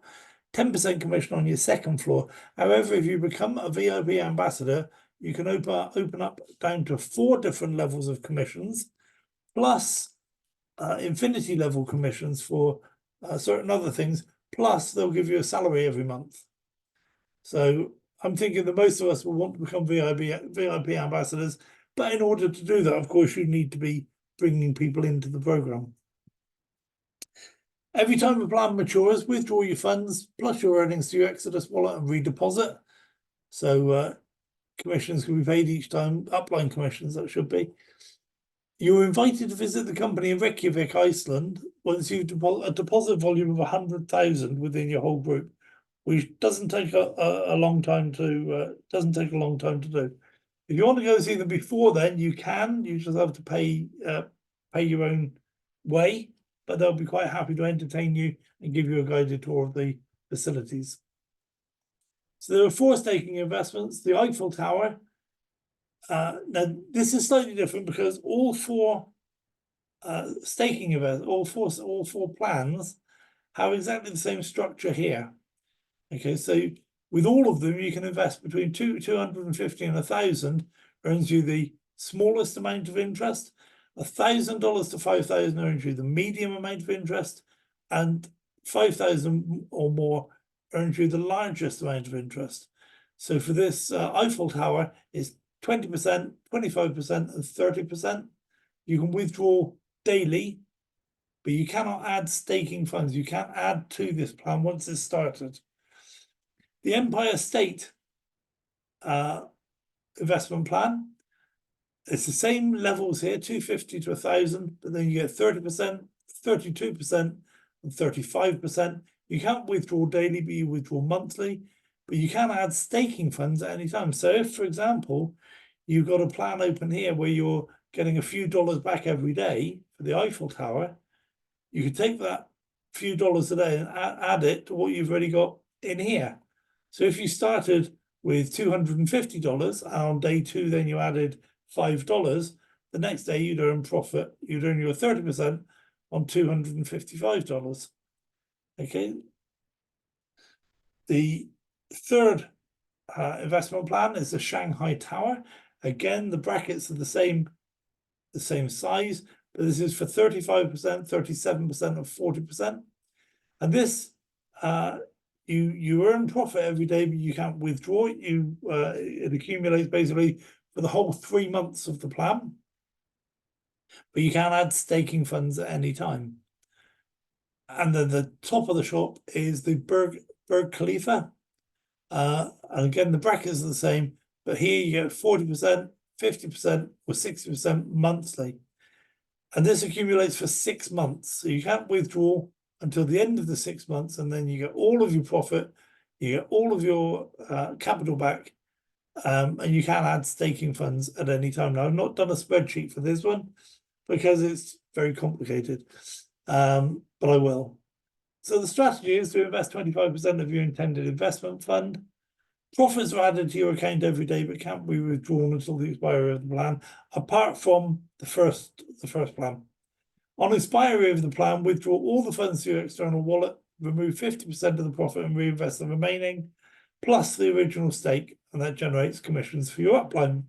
A: 10% commission on your second floor. However, if you become a VIP ambassador, you can open up down to 4 different levels of commissions, plus infinity level commissions for certain other things, plus they'll give you a salary every month. So I'm thinking that most of us will want to become VIP ambassadors, but in order to do that, of course, you need to be bringing people into the program. Every time a plan matures, withdraw your funds plus your earnings to your Exodus wallet and redeposit. So commissions can be paid each time, upline commissions that should be. You're invited to visit the company in Reykjavik, Iceland, once you've a deposit volume of 100,000 within your whole group, which doesn't take a long time to do. If you want to go see them before then, you can. You just have to pay your own way, but they'll be quite happy to entertain you and give you a guided tour of the facilities. So there are 4 staking investments. The Eiffel Tower. Now this is slightly different because all 4 staking events, all four plans have exactly the same structure here. Okay, so with all of them, you can invest between 250 and 1,000, earns you the smallest amount of interest. $1,000 to 5,000 earns you the medium amount of interest, and 5,000 or more earns you the largest amount of interest. So for this Eiffel Tower is 20%, 25%, and 30%. You can withdraw daily, but you cannot add staking funds. You can't add to this plan once it's started. The Empire State investment plan, it's the same levels here, 250 to 1,000, but then you get 30%, 32%, and 35%. You can't withdraw daily, but you withdraw monthly, but you can add staking funds at any time. So if, for example, you've got a plan open here where you're getting a few dollars back every day for the Eiffel Tower, you could take that few dollars a day and add it to what you've already got in here. So if you started with $250 and on day 2, then you added $5, the next day you'd earn profit. You'd earn your 30% on $255. Okay. The third investment plan is the Shanghai Tower. Again, the brackets are the same size, but this is for 35%, 37%, and 40%. And this you earn profit every day, but you can't withdraw it. It accumulates basically for the whole 3 months of the plan, but you can add staking funds at any time. And then the top of the shop is the Burj Khalifa. And again, the brackets are the same, but here you get 40%, 50%, or 60% monthly. And this accumulates for 6 months. So you can't withdraw until the end of the 6 months, and then you get all of your profit, you get all of your capital back, and you can add staking funds at any time. Now, I've not done a spreadsheet for this one because it's very complicated, but I will. So the strategy is to invest 25% of your intended investment fund. Profits are added to your account every day, but can't be withdrawn until the expiry of the plan, apart from the first plan. On expiry of the plan, withdraw all the funds to your external wallet, remove 50% of the profit and reinvest the remaining, plus the original stake, and that generates commissions for your upline.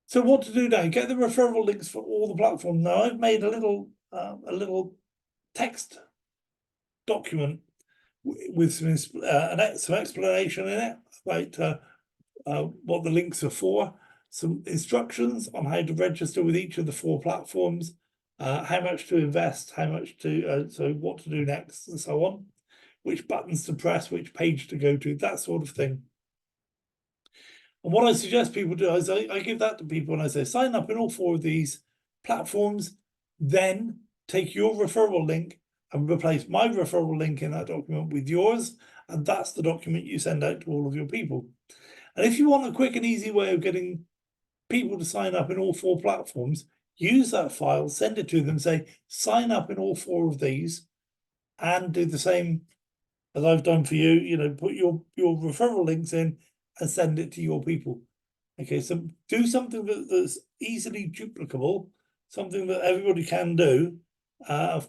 A: So what to do now? Get the referral links for all the platforms. Now I've made a little text document with some explanation in it about what the links are for, some instructions on how to register with each of the 4 platforms, how much to invest, how much to so what to do next, and so on, which buttons to press, which page to go to, that sort of thing. And what I suggest people do is I give that to people and I say, sign up in all 4 of these platforms, then take your referral link and replace my referral link in that document with yours. And that's the document you send out to all of your people. And if you want a quick and easy way of getting people to sign up in all 4 platforms, use that file, send it to them, say, sign up in all 4 of these, and do the same as I've done for you, you know, put your referral links in and send it to your people. Okay, so do something that's easily duplicable, something that everybody can do,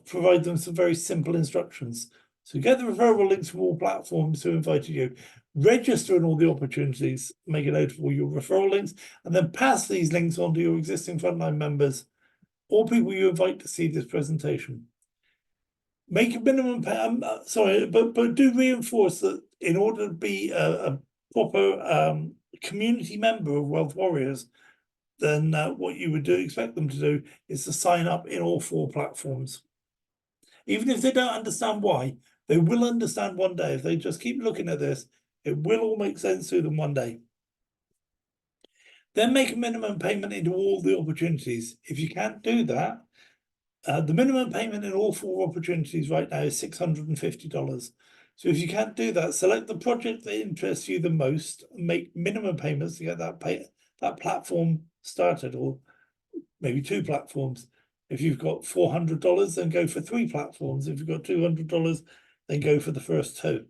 A: provide them some very simple instructions. So get the referral links from all platforms who invited you, register in all the opportunities, make a note of all your referral links, and then pass these links on to your existing frontline members or people you invite to see this presentation. Make a minimum but do reinforce that in order to be a proper community member of Wealth Warriors, then what you would expect them to do is to sign up in all 4 platforms. Even if they don't understand why, they will understand one day. If they just keep looking at this, it will all make sense to them one day. Then make a minimum payment into all the opportunities. If you can't do that, the minimum payment in all 4 opportunities right now is $650. So if you can't do that, select the project that interests you the most and make minimum payments to get that platform started, or maybe 2 platforms. If you've got $400, then go for 3 platforms. If you've got $200, then go for the first 2.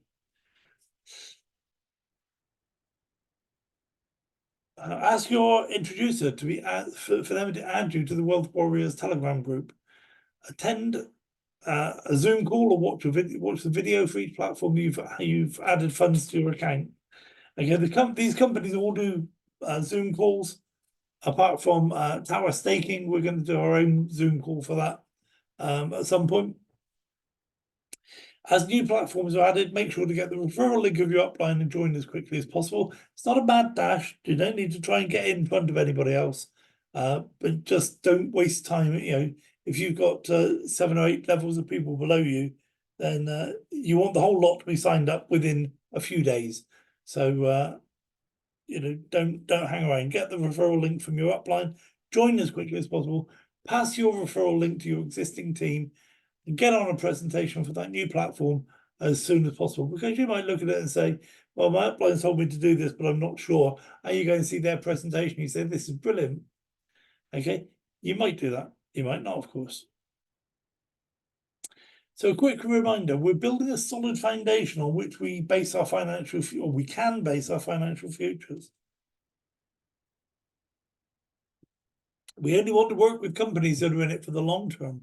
A: Ask your introducer to be for them to add you to the Wealth Warriors Telegram group. Attend a Zoom call or watch the video for each platform you've added funds to your account. Okay, these companies all do Zoom calls. Apart from Tower Staking, we're going to do our own Zoom call for that at some point. As new platforms are added, make sure to get the referral link of your upline and join as quickly as possible. It's not a mad dash. You don't need to try and get in front of anybody else, but just don't waste time. You know, if you've got 7 or 8 levels of people below you, then you want the whole lot to be signed up within a few days. So you know, don't hang around. Get the referral link from your upline, join as quickly as possible, pass your referral link to your existing team, and get on a presentation for that new platform as soon as possible. Because you might look at it and say, well, my upline told me to do this, but I'm not sure. And you go and see their presentation, you say, this is brilliant. Okay, you might do that. You might not, of course. So a quick reminder, we're building a solid foundation on which we base our financial, or we can base our financial futures. We only want to work with companies that are in it for the long term.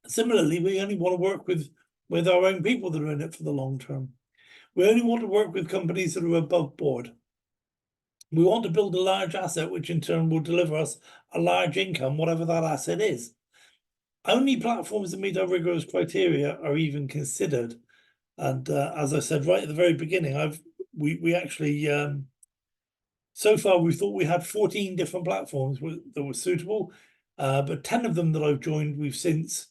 A: Similarly, we only want to work with our own people that are in it for the long term. We only want to work with companies that are above board. We want to build a large asset, which in turn will deliver us a large income, whatever that asset is. Only platforms that meet our rigorous criteria are even considered. And as I said right at the very beginning, we actually so far we thought we had 14 different platforms that were suitable, but 10 of them that I've joined, we've since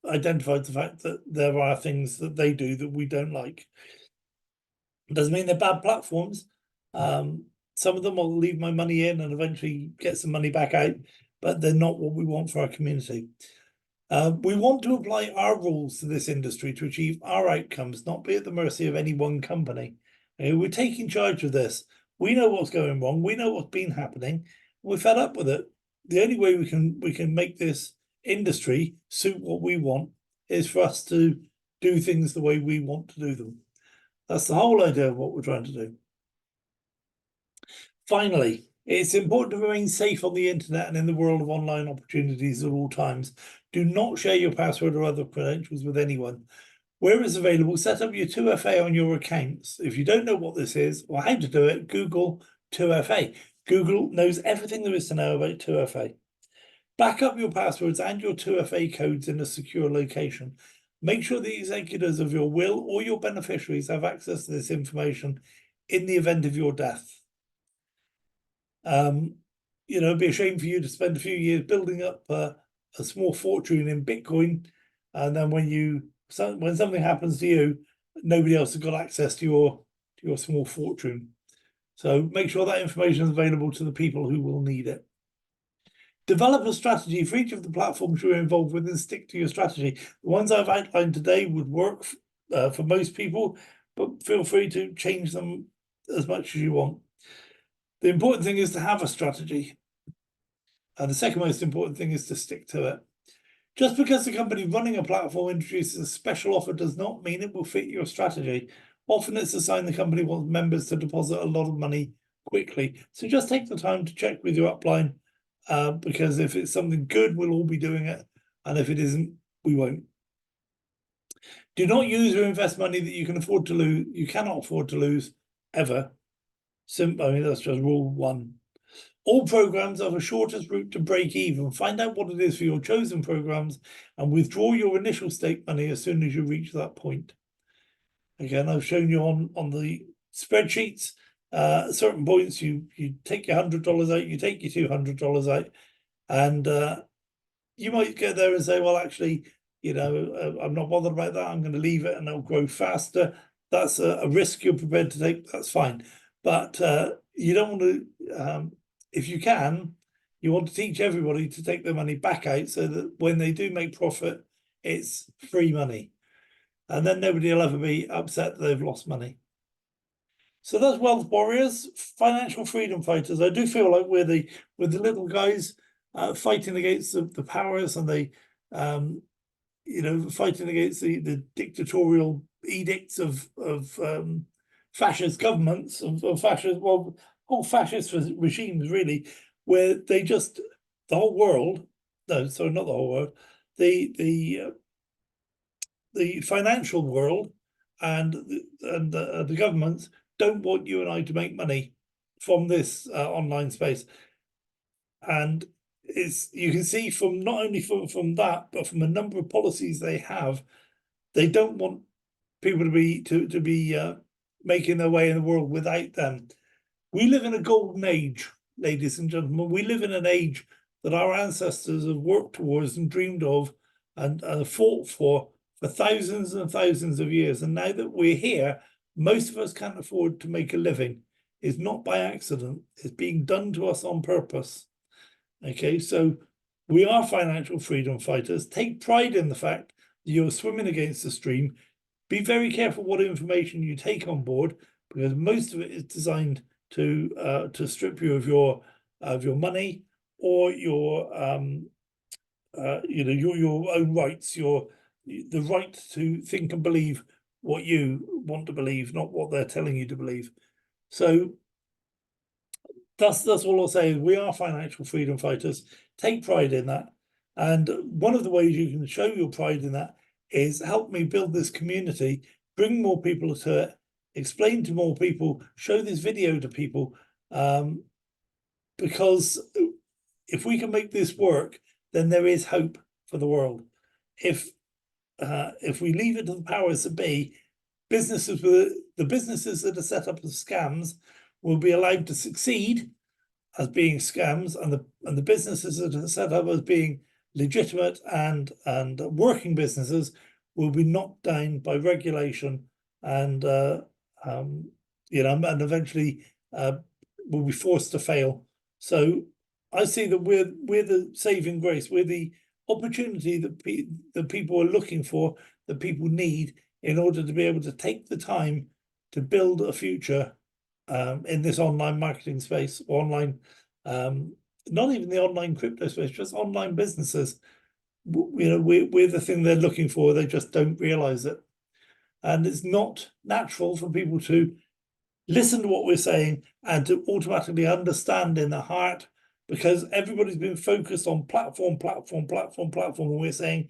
A: identified the fact that there are things that they do that we don't like. It doesn't mean they're bad platforms. Some of them will leave my money in and eventually get some money back out, but they're not what we want for our community. We want to apply our rules to this industry to achieve our outcomes, not be at the mercy of any one company. We're taking charge of this. We know what's going wrong. We know what's been happening. We're fed up with it. The only way we can make this industry suit what we want. It's for us to do things the way we want to do them. That's the whole idea of what we're trying to do. Finally, it's important to remain safe on the internet and in the world of online opportunities at all times. Do not share your password or other credentials with anyone. Where it's available, set up your 2FA on your accounts. If you don't know what this is or how to do it, Google 2FA. Google knows everything there is to know about 2FA. Back up your passwords and your 2FA codes in a secure location. Make sure the executors of your will or your beneficiaries have access to this information in the event of your death. You know, it'd be a shame for you to spend a few years building up a small fortune in Bitcoin, and then when something happens to you, nobody else has got access to your small fortune. So make sure that information is available to the people who will need it. Develop a strategy for each of the platforms you're involved with and stick to your strategy. The ones I've outlined today would work for most people, but feel free to change them as much as you want. The important thing is to have a strategy. And the second most important thing is to stick to it. Just because the company running a platform introduces a special offer does not mean it will fit your strategy. Often it's a sign the company wants members to deposit a lot of money quickly. So just take the time to check with your upline, because if it's something good, we'll all be doing it. And if it isn't, we won't. Do not use or invest money that you can afford to lose. You cannot afford to lose ever. I mean, that's just rule 1. All programs are the shortest route to break even. Find out what it is for your chosen programs and withdraw your initial stake money as soon as you reach that point. Again, I've shown you on the spreadsheets, at certain points you take your $100 out, you take your $200 out, and you might get there and say, well, actually, you know, I'm not bothered about that. I'm going to leave it and it'll grow faster. That's a risk you're prepared to take. That's fine. But you don't want to, if you can, you want to teach everybody to take their money back out so that when they do make profit, it's free money. And then nobody will ever be upset that they've lost money. So that's wealth warriors, financial freedom fighters. I do feel like we're the little guys fighting against the powers and the you know, fighting against the dictatorial edicts of fascist governments, of fascist, well, all fascist regimes really, where they just, the whole world, no, sorry, not the whole world, the financial world and the governments don't want you and I to make money from this online space. And you can see from not only from that, but from a number of policies they have, they don't want people to be making their way in the world without them. We live in a golden age, ladies and gentlemen. We live in an age that our ancestors have worked towards and dreamed of and fought for thousands and thousands of years. And now that we're here, most of us can't afford to make a living. It's not by accident. It's being done to us on purpose. Okay, so we are financial freedom fighters. Take pride in the fact that you're swimming against the stream. Be very careful what information you take on board, because most of it is designed to strip you of your money or your you know, your own rights, the right to think and believe what you want to believe, not what they're telling you to believe. So that's all I'll say. We are financial freedom fighters. Take pride in that. And one of the ways you can show your pride in that is help me build this community, bring more people to it, explain to more people, show this video to people, because if we can make this work, then there is hope for the world. If we leave it to the powers that be, the businesses that are set up as scams will be allowed to succeed as being scams, and the businesses that are set up as being legitimate and working businesses will be knocked down by regulation and you know, and eventually will be forced to fail. So I see that we're the saving grace. We're the opportunity that people are looking for, that people need in order to be able to take the time to build a future in this online marketing space, online, not even the online crypto space, just online businesses. you know, we're the thing they're looking for. They just don't realize it. And it's not natural for people to listen to what we're saying and to automatically understand in the heart, because everybody's been focused on platform. And we're saying,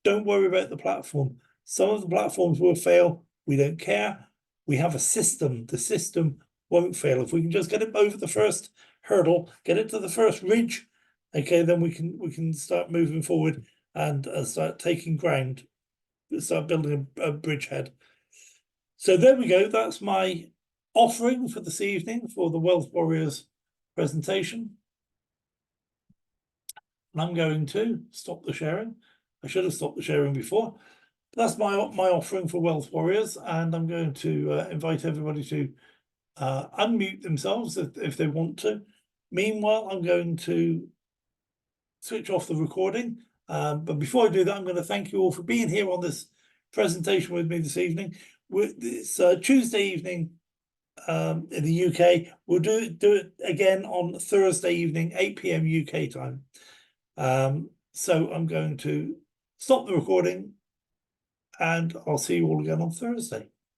A: don't worry about the platform. Some of the platforms will fail. We don't care. We have a system. The system won't fail. If we can just get it over the first hurdle, get it to the first ridge, okay, then we can start moving forward and start taking ground, start building a bridgehead. So there we go. That's my offering for this evening for the Wealth Warriors presentation. And I'm going to stop the sharing. I should have stopped the sharing before. That's my offering for Wealth Warriors, and I'm going to invite everybody to unmute themselves if they want to. Meanwhile, I'm going to switch off the recording. But before I do that, I'm going to thank you all for being here on this presentation with me this evening. It's Tuesday evening in the UK. We'll do it again on Thursday evening, 8 p.m. UK time. So I'm going to stop the recording, and I'll see you all again on Thursday.